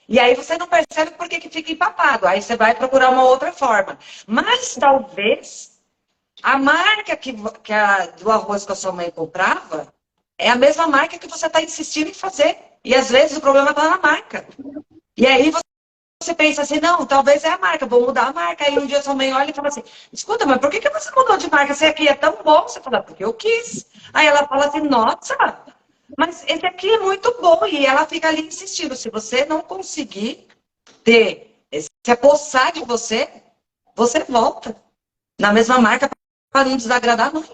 E aí você não percebe por que fica empapado. Aí você vai procurar uma outra forma. Mas talvez a marca do arroz que a sua mãe comprava é a mesma marca que você está insistindo em fazer. E às vezes o problema está na marca. E aí você pensa assim, não, talvez é a marca, vou mudar a marca. Aí um dia sua mãe olha e fala assim, escuta, mas por que você mudou de marca? Esse aqui é tão bom. Você fala, porque eu quis. Aí ela fala assim, nossa, mas esse aqui é muito bom. E ela fica ali insistindo. Se você não conseguir se apossar de você, você volta na mesma marca para não desagradar a mãe.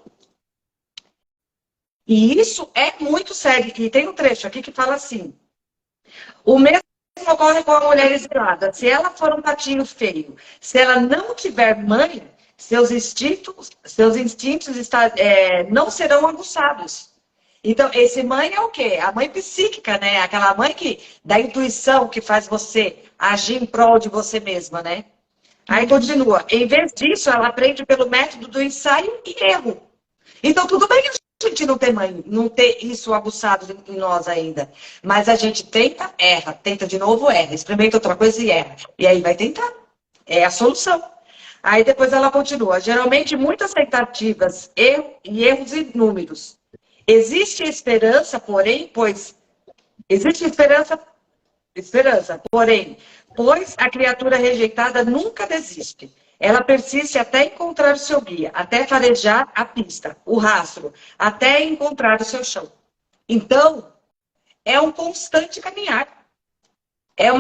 E isso é muito sério. E tem um trecho aqui que fala assim, o mesmo ocorre com a mulher exilada. Se ela for um patinho feio, se ela não tiver mãe, seus instintos não serão aguçados. Então, esse mãe é o quê? A mãe psíquica, né? Aquela mãe da intuição que faz você agir em prol de você mesma, né? Aí continua. Em vez disso, ela aprende pelo método do ensaio e erro. Então, tudo bem a gente não ter isso aguçado em nós ainda. Mas a gente tenta, erra. Tenta de novo, erra. Experimenta outra coisa e erra. E aí vai tentar. É a solução. Aí depois ela continua. Geralmente, muitas tentativas e erros inúmeros. Existe esperança, porém, pois a criatura rejeitada nunca desiste. Ela persiste até encontrar o seu guia, até farejar a pista, o rastro, até encontrar o seu chão. Então, é um constante caminhar. É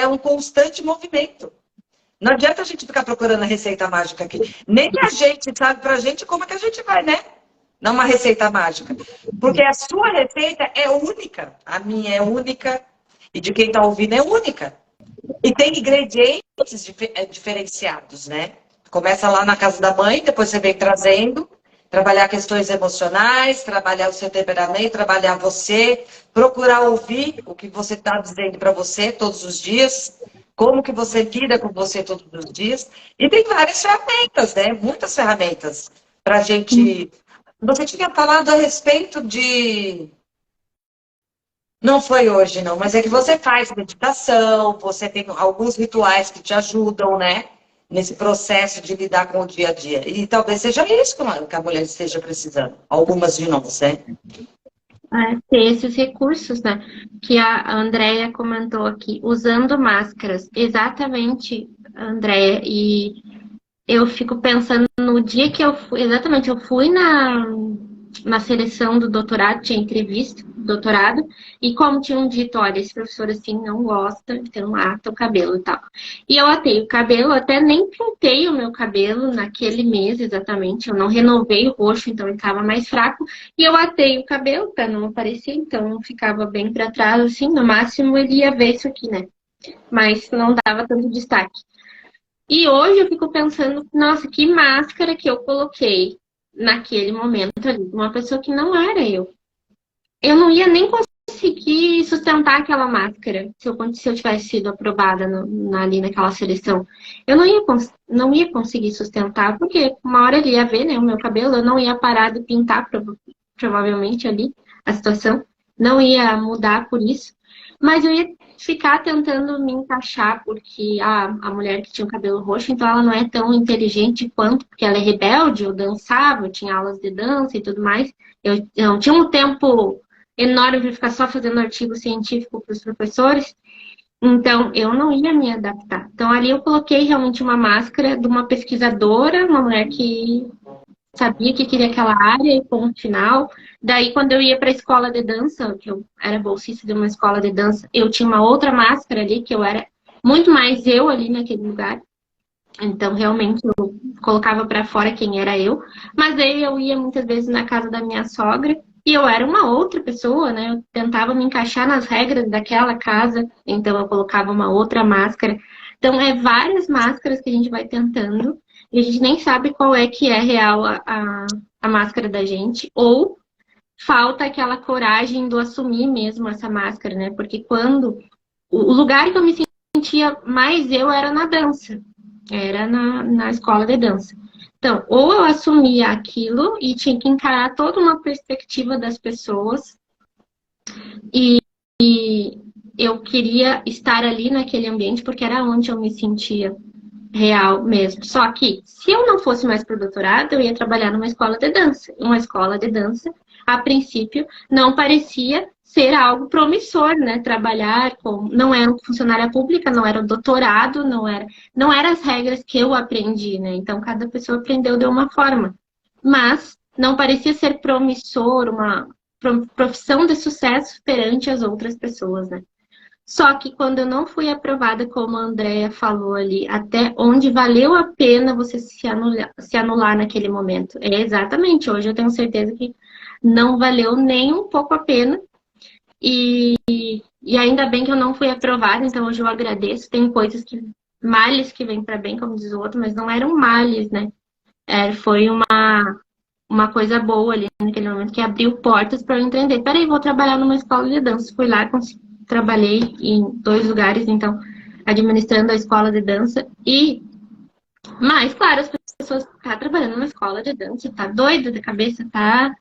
um constante movimento. Não adianta a gente ficar procurando a receita mágica aqui. Nem a gente sabe pra gente como é que a gente vai, né? Não uma receita mágica. Porque a sua receita é única. A minha é única. E de quem está ouvindo é única. E tem ingredientes diferenciados, né? Começa lá na casa da mãe, depois você vem trazendo, trabalhar questões emocionais, trabalhar o seu temperamento, trabalhar você, procurar ouvir o que você está dizendo para você todos os dias, como que você lida com você todos os dias. E tem várias ferramentas, né? Muitas ferramentas para a gente... Você tinha falado a respeito de... Não foi hoje, não, mas é que você faz meditação, você tem alguns rituais que te ajudam, né? Nesse processo de lidar com o dia a dia. E talvez seja isso que a mulher esteja precisando. Algumas de nós, né? Ter esses recursos, né? Que a Andrea comentou aqui, usando máscaras. Exatamente, Andrea. E eu fico pensando no dia que eu fui, exatamente, eu fui na seleção do doutorado, tinha entrevista do doutorado, e como tinham dito, olha, esse professor assim não gosta, então ata o cabelo e tal. E eu atei o cabelo, até nem pintei o meu cabelo naquele mês exatamente, eu não renovei o roxo, então ele estava mais fraco, e eu atei o cabelo para não aparecer, então ficava bem para trás, assim, no máximo ele ia ver isso aqui, né? Mas não dava tanto destaque. E hoje eu fico pensando, nossa, que máscara que eu coloquei. naquele momento ali, uma pessoa que não era eu. Eu não ia nem conseguir sustentar aquela máscara se eu tivesse sido aprovada ali naquela seleção. Eu não ia conseguir sustentar, porque uma hora ele ia ver, né, o meu cabelo, eu não ia parar de pintar provavelmente ali a situação, não ia mudar por isso, mas eu ia ficar tentando me encaixar, porque a mulher que tinha o cabelo roxo, então ela não é tão inteligente quanto, porque ela é rebelde, eu dançava, eu tinha aulas de dança e tudo mais, eu não tinha um tempo enorme de ficar só fazendo artigo científico para os professores, então eu não ia me adaptar. Então ali eu coloquei realmente uma máscara de uma pesquisadora, uma mulher que sabia que queria aquela área e ponto final. Daí quando eu ia para a escola de dança, que eu era bolsista de uma escola de dança, eu tinha uma outra máscara ali, que eu era muito mais eu ali naquele lugar. Então, realmente, eu colocava para fora quem era eu. Mas aí eu ia muitas vezes na casa da minha sogra e eu era uma outra pessoa, né? Eu tentava me encaixar nas regras daquela casa, então eu colocava uma outra máscara. Então, é várias máscaras que a gente vai tentando e a gente nem sabe qual é que é real a máscara da gente. Ou falta aquela coragem do assumir mesmo essa máscara, né? Porque quando... O lugar que eu me sentia mais eu era na dança. Era na escola de dança. Então, ou eu assumia aquilo e tinha que encarar toda uma perspectiva das pessoas e eu queria estar ali naquele ambiente porque era onde eu me sentia real mesmo. Só que, se eu não fosse mais pro doutorado, eu ia trabalhar numa escola de dança. Uma escola de dança, a princípio, não parecia ser algo promissor, né? Trabalhar com... Não era funcionária pública, não era doutorado, não era as regras que eu aprendi, né? Então, cada pessoa aprendeu de uma forma. Mas não parecia ser promissor, uma profissão de sucesso perante as outras pessoas, né? Só que quando eu não fui aprovada, como a Andrea falou ali, até onde valeu a pena você se anular naquele momento. É exatamente, hoje eu tenho certeza que não valeu nem um pouco a pena. E ainda bem que eu não fui aprovada, então hoje eu agradeço. Tem coisas que, males que vêm para bem, como diz o outro, mas não eram males, né? Foi uma coisa boa ali naquele momento que abriu portas para eu entender. Peraí, vou trabalhar numa escola de dança. Fui lá, trabalhei em 2 lugares, então, administrando a escola de dança. Mas, claro, as pessoas tá trabalhando numa escola de dança, tá doida da cabeça, tá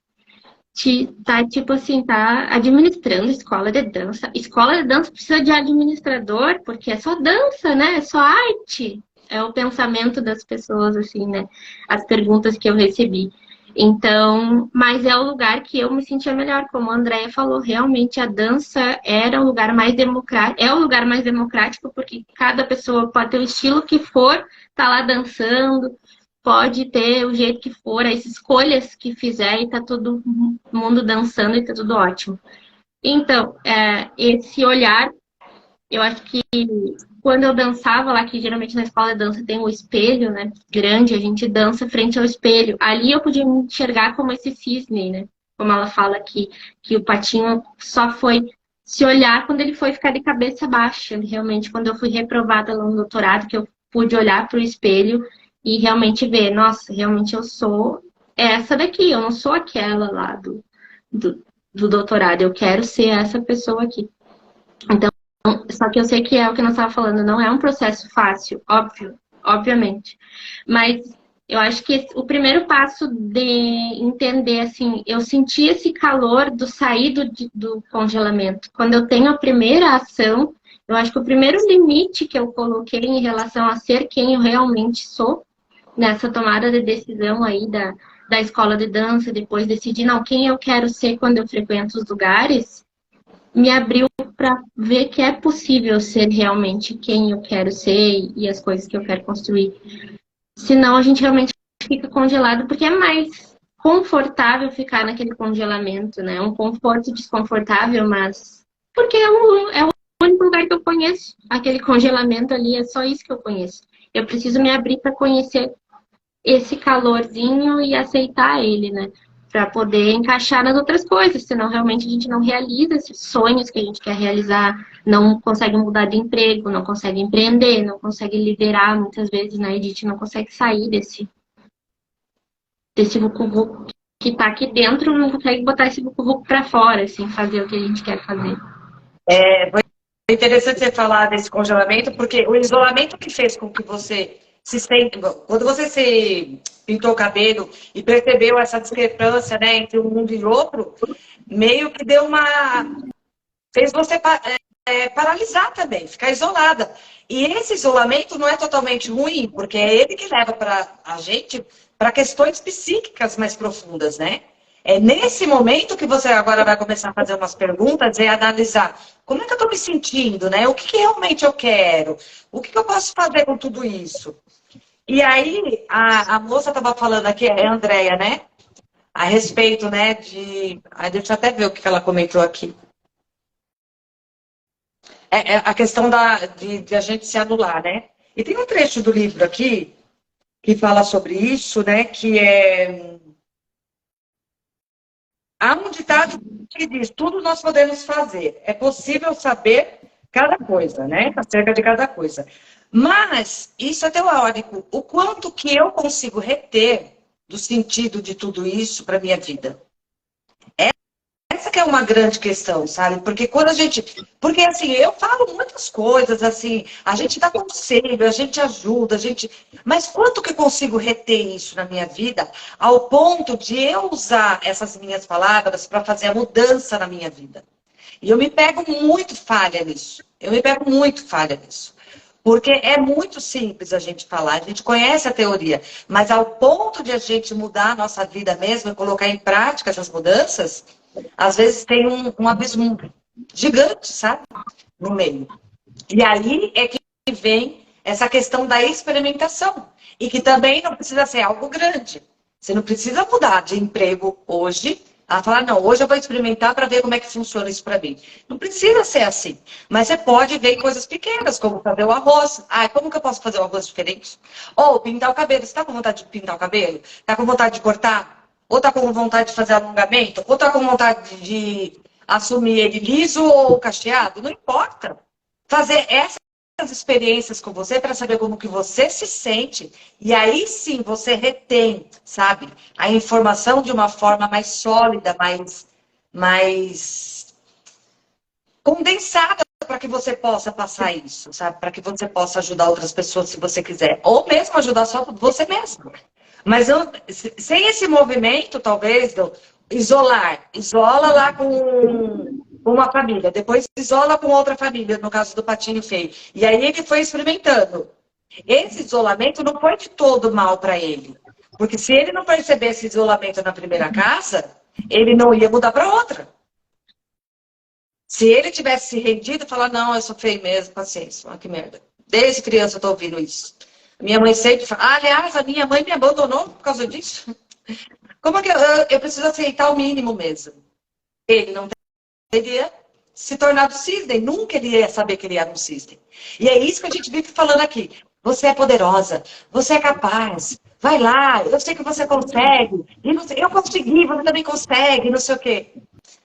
tipo assim, tá administrando escola de dança. Escola de dança precisa de administrador, porque é só dança, né? É só arte. É o pensamento das pessoas, assim, né? As perguntas que eu recebi. Então, mas é o lugar que eu me sentia melhor, como a Andrea falou, realmente a dança era o lugar mais democrático, é o lugar mais democrático, porque cada pessoa pode ter o estilo que for, tá lá dançando, pode ter o jeito que for, as escolhas que fizer e tá todo mundo dançando e tá tudo ótimo. Então, esse olhar, eu acho que quando eu dançava lá, que geralmente na escola de dança tem um espelho, né, grande, a gente dança frente ao espelho. Ali eu podia me enxergar como esse cisne, né, como ela fala aqui, que o patinho só foi se olhar quando ele foi ficar de cabeça baixa. Realmente, quando eu fui reprovada lá no doutorado, que eu pude olhar para o espelho e realmente ver, nossa, realmente eu sou essa daqui, eu não sou aquela lá do doutorado, eu quero ser essa pessoa aqui. Então, só que eu sei que é o que nós estávamos falando, não é um processo fácil, obviamente. Mas eu acho que o primeiro passo de entender, assim, eu senti esse calor do sair do congelamento. Quando eu tenho a primeira ação, eu acho que o primeiro limite que eu coloquei em relação a ser quem eu realmente sou, nessa tomada de decisão aí da escola de dança, depois decidir, não, quem eu quero ser quando eu frequento os lugares, me abriu para ver que é possível ser realmente quem eu quero ser e as coisas que eu quero construir. Senão a gente realmente fica congelado, porque é mais confortável ficar naquele congelamento, né? Um conforto desconfortável, mas porque é o único lugar que eu conheço. Aquele congelamento ali é só isso que eu conheço. Eu preciso me abrir para conhecer esse calorzinho e aceitar ele, né? Para poder encaixar nas outras coisas, senão realmente a gente não realiza esses sonhos que a gente quer realizar, não consegue mudar de emprego, não consegue empreender, não consegue liderar muitas vezes, né? A gente não consegue sair desse vucu-vucu que tá aqui dentro não consegue botar esse vucu-vucu pra fora, assim, fazer o que a gente quer fazer. É interessante você falar desse congelamento, porque o isolamento que fez com que você se sente... Quando você se pintou o cabelo e percebeu essa discrepância, né, entre um mundo e outro, meio que deu uma... fez você paralisar também, ficar isolada. E esse isolamento não é totalmente ruim, porque é ele que leva para a gente para questões psíquicas mais profundas, né? É nesse momento que você agora vai começar a fazer umas perguntas e analisar como é que eu estou me sentindo, né? O que realmente eu quero? O que eu posso fazer com tudo isso? E aí, a moça estava falando aqui, é a Andrea, né? A respeito, né, de... deixa eu até ver o que ela comentou aqui. É a questão de a gente se anular, né? E tem um trecho do livro aqui que fala sobre isso, né? Que é... Há um ditado que diz, tudo nós podemos fazer. É possível saber cada coisa, né? Acerca de cada coisa. Mas, isso é teórico. O quanto que eu consigo reter do sentido de tudo isso para minha vida? Essa que é uma grande questão, sabe? Porque quando a gente... Porque, assim, eu falo muitas coisas, assim, a gente dá conselho, a gente ajuda, a gente... Mas quanto que eu consigo reter isso na minha vida ao ponto de eu usar essas minhas palavras para fazer a mudança na minha vida? E eu me pego muito falha nisso. Eu me pego muito falha nisso. Porque é muito simples a gente falar, a gente conhece a teoria, mas ao ponto de a gente mudar a nossa vida mesmo e colocar em prática essas mudanças... Às vezes tem um abismo gigante, sabe? No meio. E aí é que vem essa questão da experimentação. E que também não precisa ser algo grande. Você não precisa mudar de emprego hoje a falar, não, hoje eu vou experimentar para ver como é que funciona isso para mim. Não precisa ser assim. Mas você pode ver coisas pequenas, como fazer o arroz. Ah, como que eu posso fazer um arroz diferente? Ou pintar o cabelo. Você está com vontade de pintar o cabelo? Está com vontade de cortar? Ou está com vontade de fazer alongamento? Ou está com vontade de assumir ele liso ou cacheado? Não importa. Fazer essas experiências com você para saber como que você se sente. E aí sim você retém, sabe? A informação de uma forma mais sólida, mais condensada para que você possa passar isso, sabe? Para que você possa ajudar outras pessoas se você quiser. Ou mesmo ajudar só você mesmo. Mas sem esse movimento, talvez, isola lá com uma família, depois isola com outra família, no caso do Patinho Feio. E aí ele foi experimentando. Esse isolamento não foi de todo mal para ele. Porque se ele não percebesse isolamento na primeira casa, ele não ia mudar para outra. Se ele tivesse se rendido e falar, não, eu sou feio mesmo, paciência, olha que merda. Desde criança eu tô ouvindo isso. Minha mãe sempre fala, aliás, a minha mãe me abandonou por causa disso. Como é que eu preciso aceitar o mínimo mesmo? Ele não teria se tornado cisne, nunca ele ia saber que ele era um cisne. E é isso que a gente vive falando aqui. Você é poderosa, você é capaz, vai lá, eu sei que você consegue, e não sei, eu consegui, você também consegue, não sei o quê.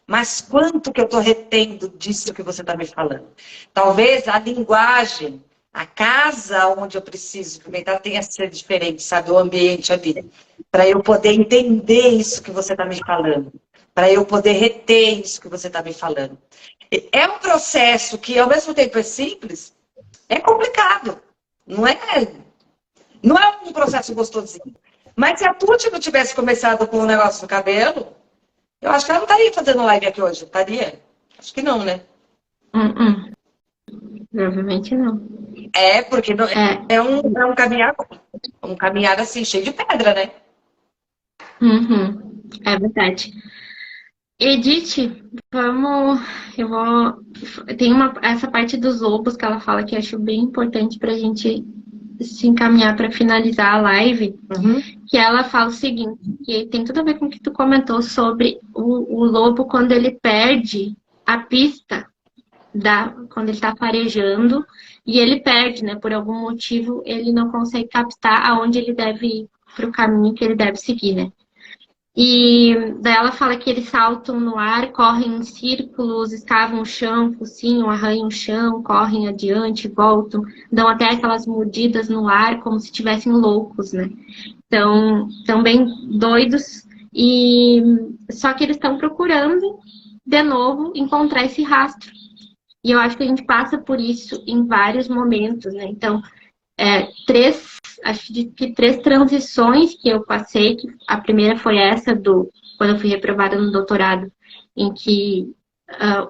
Mas quanto que eu estou retendo disso que você está me falando? Talvez a linguagem, a casa onde eu preciso experimentar tenha que ser diferente, sabe? O ambiente ali. Para eu poder entender isso que você está me falando. Para eu poder reter isso que você está me falando. É um processo que, ao mesmo tempo, é simples, é complicado. Não é um processo gostosinho. Mas se a Tuti não tivesse começado com o negócio do cabelo, eu acho que ela não estaria fazendo live aqui hoje, estaria? Acho que não, né? Provavelmente não. Porque não, é um caminhar assim, cheio de pedra, né? É verdade. Edith, vamos. Eu vou. Tem essa parte dos lobos que ela fala que eu acho bem importante para a gente se encaminhar para finalizar a live. Que ela fala o seguinte: que tem tudo a ver com o que tu comentou sobre o lobo quando ele perde a pista, quando ele está farejando, e ele perde, né? Por algum motivo, ele não consegue captar aonde ele deve ir, para o caminho que ele deve seguir, né? E daí ela fala que eles saltam no ar, correm em círculos, escavam o chão, focinho, arranham o chão, correm adiante, voltam, dão até aquelas mordidas no ar como se estivessem loucos, né? Então, são bem doidos. E só que eles estão procurando, de novo, encontrar esse rastro. E eu acho que a gente passa por isso em vários momentos, né? Então, acho que três transições que eu passei, que a primeira foi essa quando eu fui reprovada no doutorado, em que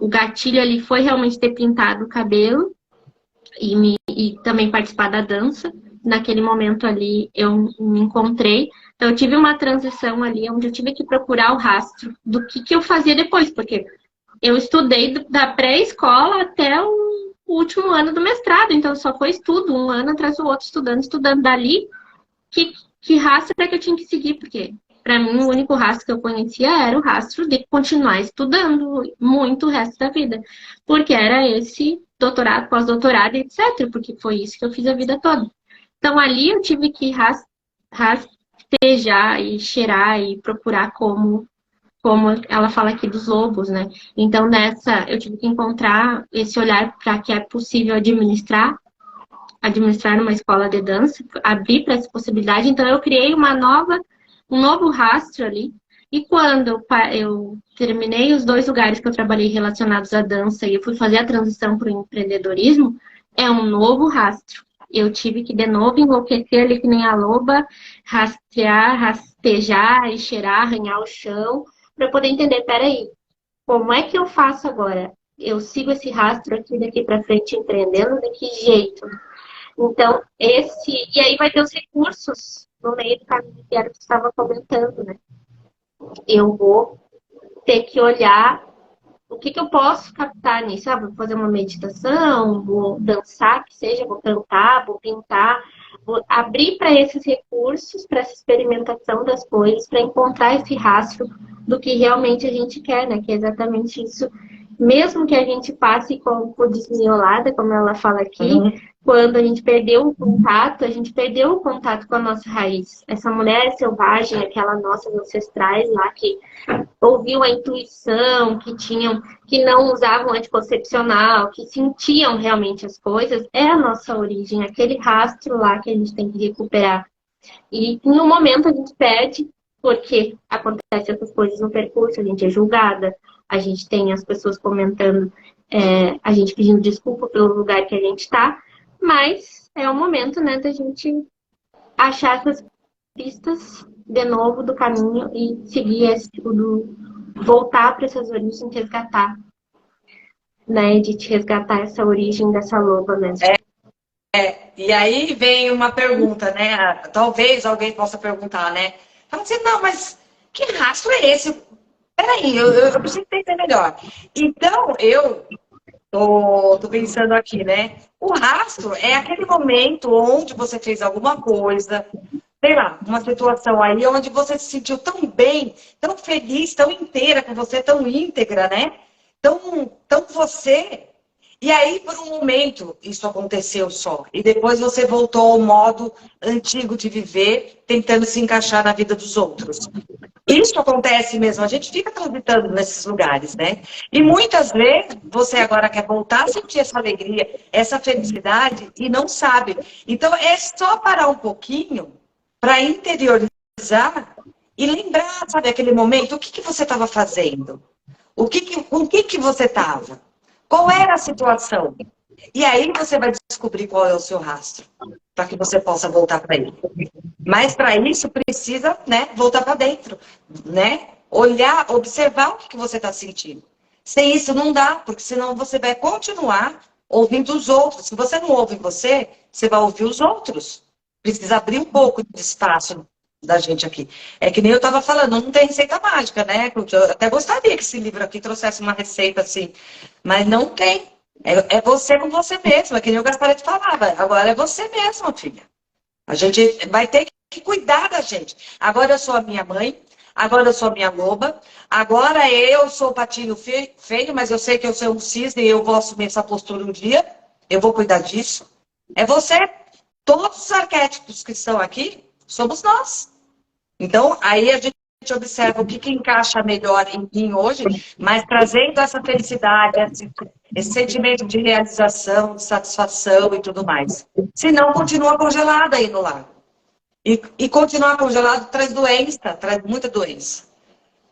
o gatilho ali foi realmente ter pintado o cabelo e também participar da dança. Naquele momento ali eu me encontrei. Então eu tive uma transição ali onde eu tive que procurar o rastro do que eu fazia depois, porque eu estudei da pré-escola até o último ano do mestrado, então só foi estudo, um ano atrás do outro, estudando dali, que rastro é que eu tinha que seguir, porque para mim o único rastro que eu conhecia era o rastro de continuar estudando muito o resto da vida, porque era esse doutorado, pós-doutorado, etc., porque foi isso que eu fiz a vida toda. Então ali eu tive que rastejar e cheirar e procurar como ela fala aqui dos lobos, né? Então, eu tive que encontrar esse olhar para que é possível administrar numa escola de dança, abrir para essa possibilidade. Então, eu criei um novo rastro ali. E quando eu terminei os 2 lugares que eu trabalhei relacionados à dança e eu fui fazer a transição para o empreendedorismo, é um novo rastro. Eu tive que, de novo, enlouquecer ali que nem a loba, rastrear, rastejar e cheirar, arranhar o chão, para poder entender, peraí, como é que eu faço agora? Eu sigo esse rastro aqui daqui para frente empreendendo, de que jeito? Então, e aí vai ter os recursos no meio do caminho que era o que você estava comentando, né? Eu vou ter que olhar o que eu posso captar nisso. Vou fazer uma meditação, vou dançar, que seja, vou cantar, vou pintar, vou abrir para esses recursos, para essa experimentação das coisas, para encontrar esse rastro do que realmente a gente quer, né? Que é exatamente isso. Mesmo que a gente passe por desmiolada, como ela fala aqui, quando a gente perdeu o contato, a gente perdeu o contato com a nossa raiz. Essa mulher selvagem, aquela nossas ancestrais lá que ouviu a intuição, que não usavam anticoncepcional, que sentiam realmente as coisas, é a nossa origem, aquele rastro lá que a gente tem que recuperar. E no momento a gente perde, porque acontecem essas coisas no percurso, a gente é julgada, a gente tem as pessoas comentando, a gente pedindo desculpa pelo lugar que a gente está, mas é o momento, né, da gente achar essas pistas de novo do caminho e seguir esse tudo, voltar para essas origens, resgatar, né, de te resgatar essa origem dessa loba mesmo. E aí vem uma pergunta, né? Talvez alguém possa perguntar, né? Fala assim, não, mas que rastro é esse? Peraí, eu preciso entender melhor. Então, eu tô pensando aqui, né? O rastro é aquele momento onde você fez alguma coisa, sei lá, uma situação aí onde você se sentiu tão bem, tão feliz, tão inteira com você, tão íntegra, né? Tão você. E aí, por um momento, isso aconteceu só. E depois você voltou ao modo antigo de viver, tentando se encaixar na vida dos outros. Isso acontece mesmo, a gente fica transitando nesses lugares, né? E muitas vezes você agora quer voltar a sentir essa alegria, essa felicidade e não sabe. Então é só parar um pouquinho para interiorizar e lembrar, sabe, aquele momento, o que você estava fazendo? Com que você estava? Qual era a situação? E aí você vai descobrir qual é o seu rastro, para que você possa voltar para ele. Mas para isso precisa, né, voltar para dentro, né? Olhar, observar o que você está sentindo. Sem isso não dá, porque senão você vai continuar ouvindo os outros. Se você não ouve você, você vai ouvir os outros. Precisa abrir um pouco de espaço da gente aqui. É que nem eu estava falando, não tem receita mágica, né? Eu até gostaria que esse livro aqui trouxesse uma receita assim, mas não tem. É você com você mesmo, é que nem o Gasparetti falava. Agora é você mesma, filha. A gente vai ter que cuidar da gente. Agora eu sou a minha mãe, agora eu sou a minha loba, agora eu sou o patinho feio, mas eu sei que eu sou um cisne e eu vou assumir essa postura um dia. Eu vou cuidar disso. É você. Todos os arquétipos que estão aqui, somos nós. Então, aí a gente observa o que encaixa melhor em mim hoje, mas trazendo essa felicidade, esse sentimento de realização, de satisfação e tudo mais. Senão, continua congelada aí no lago. E continuar congelado traz doença, traz muita doença.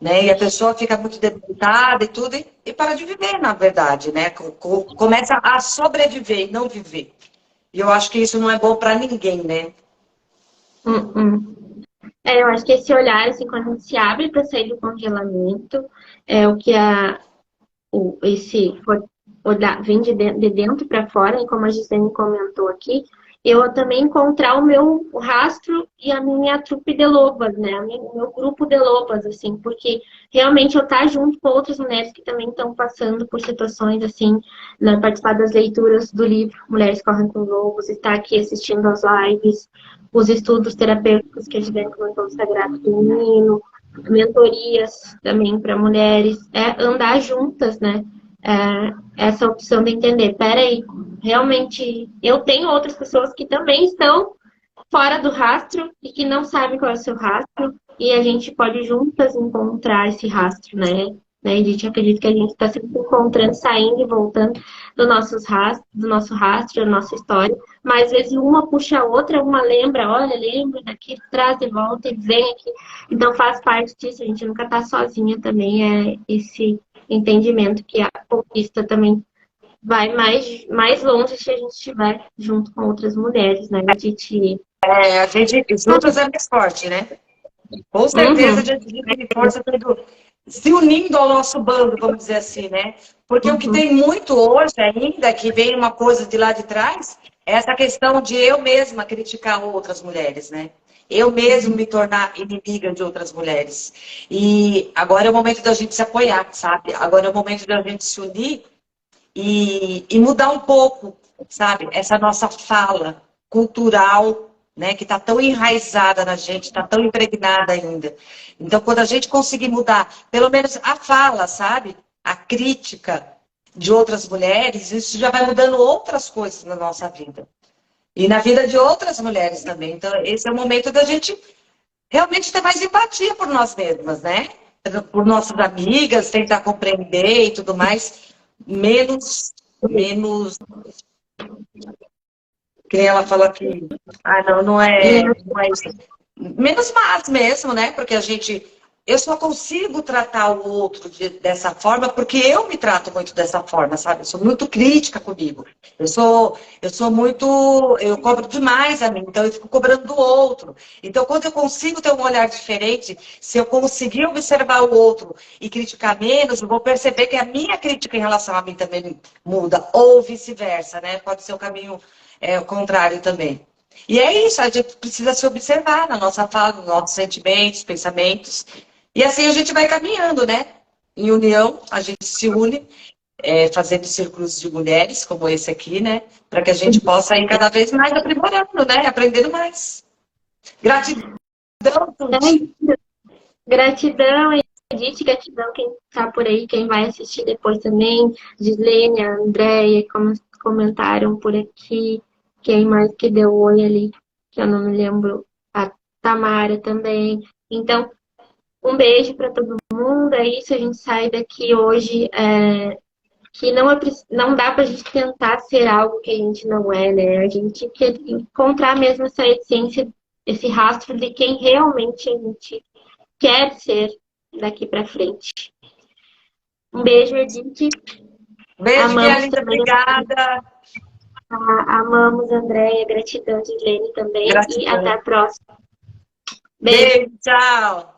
Né? E a pessoa fica muito debilitada e tudo, e para de viver, na verdade, né? Começa a sobreviver e não viver. E eu acho que isso não é bom para ninguém, né? Eu acho que esse olhar, assim, quando a gente se abre para sair do congelamento, é o que esse olhar vem de dentro para fora, e como a Gisele comentou aqui, eu também encontrar o meu rastro e a minha trupe de lobas, né? O meu grupo de lobas, assim, porque realmente eu estar junto com outras mulheres que também estão passando por situações assim, né? Participar das leituras do livro Mulheres Correm com Lobos, estar aqui assistindo às lives, os estudos terapêuticos que a Gisele comentou do Sagrado Feminino, mentorias também para mulheres, andar juntas, né? Essa opção de entender, peraí, realmente eu tenho outras pessoas que também estão fora do rastro e que não sabem qual é o seu rastro, e a gente pode juntas encontrar esse rastro, né? A gente acredita que a gente está sempre encontrando, saindo e voltando do nosso rastro, da nossa história, mas às vezes uma puxa a outra, uma lembra, olha, lembra daqui, traz de volta e vem aqui. Então faz parte disso, a gente nunca está sozinha também, é esse entendimento que a conquista também vai mais longe se a gente estiver junto com outras mulheres, né? A gente juntos é mais forte, né? Com certeza a gente tem força se unindo ao nosso bando, vamos dizer assim, né? Porque o que tem muito hoje ainda, que vem uma coisa de lá de trás, é essa questão de eu mesma criticar outras mulheres, né? Eu mesmo me tornar inimiga de outras mulheres. E agora é o momento da gente se apoiar, sabe? Agora é o momento da gente se unir e mudar um pouco, sabe? Essa nossa fala cultural, né? Que está tão enraizada na gente, está tão impregnada ainda. Então, quando a gente conseguir mudar, pelo menos a fala, sabe? A crítica de outras mulheres, isso já vai mudando outras coisas na nossa vida. E na vida de outras mulheres também. Então, esse é o momento da gente realmente ter mais empatia por nós mesmas, né? Por nossas amigas, tentar compreender e tudo mais. Menos, que ela fala que, não é isso. Menos más mesmo, né? Porque eu só consigo tratar o outro dessa forma porque eu me trato muito dessa forma, sabe? Eu sou muito crítica comigo. Eu cobro demais a mim, então eu fico cobrando do outro. Então, quando eu consigo ter um olhar diferente, se eu conseguir observar o outro e criticar menos, eu vou perceber que a minha crítica em relação a mim também muda, ou vice-versa, né? Pode ser o caminho o contrário também. E é isso, a gente precisa se observar na nossa fala, nos nossos sentimentos, pensamentos. E assim a gente vai caminhando, né? Em união, a gente se une, fazendo círculos de mulheres, como esse aqui, né? Para que a gente possa ir cada vez mais aprimorando, né? Aprendendo mais. Gratidão, Tuti. Gratidão, Edith, gratidão quem está por aí, quem vai assistir depois também, Gislene, a Andréia, como comentaram por aqui, quem mais que deu oi ali, que eu não me lembro, a Tamara também. Então, um beijo para todo mundo, é isso, a gente sai daqui hoje, que não dá para a gente tentar ser algo que a gente não é, né? A gente quer encontrar mesmo essa essência, esse rastro de quem realmente a gente quer ser daqui para frente. Um beijo, Edith. Beijo, minha linda, obrigada. Amamos, Andréia, gratidão, Gilene também. Gratidão. E até a próxima. Beijo, tchau.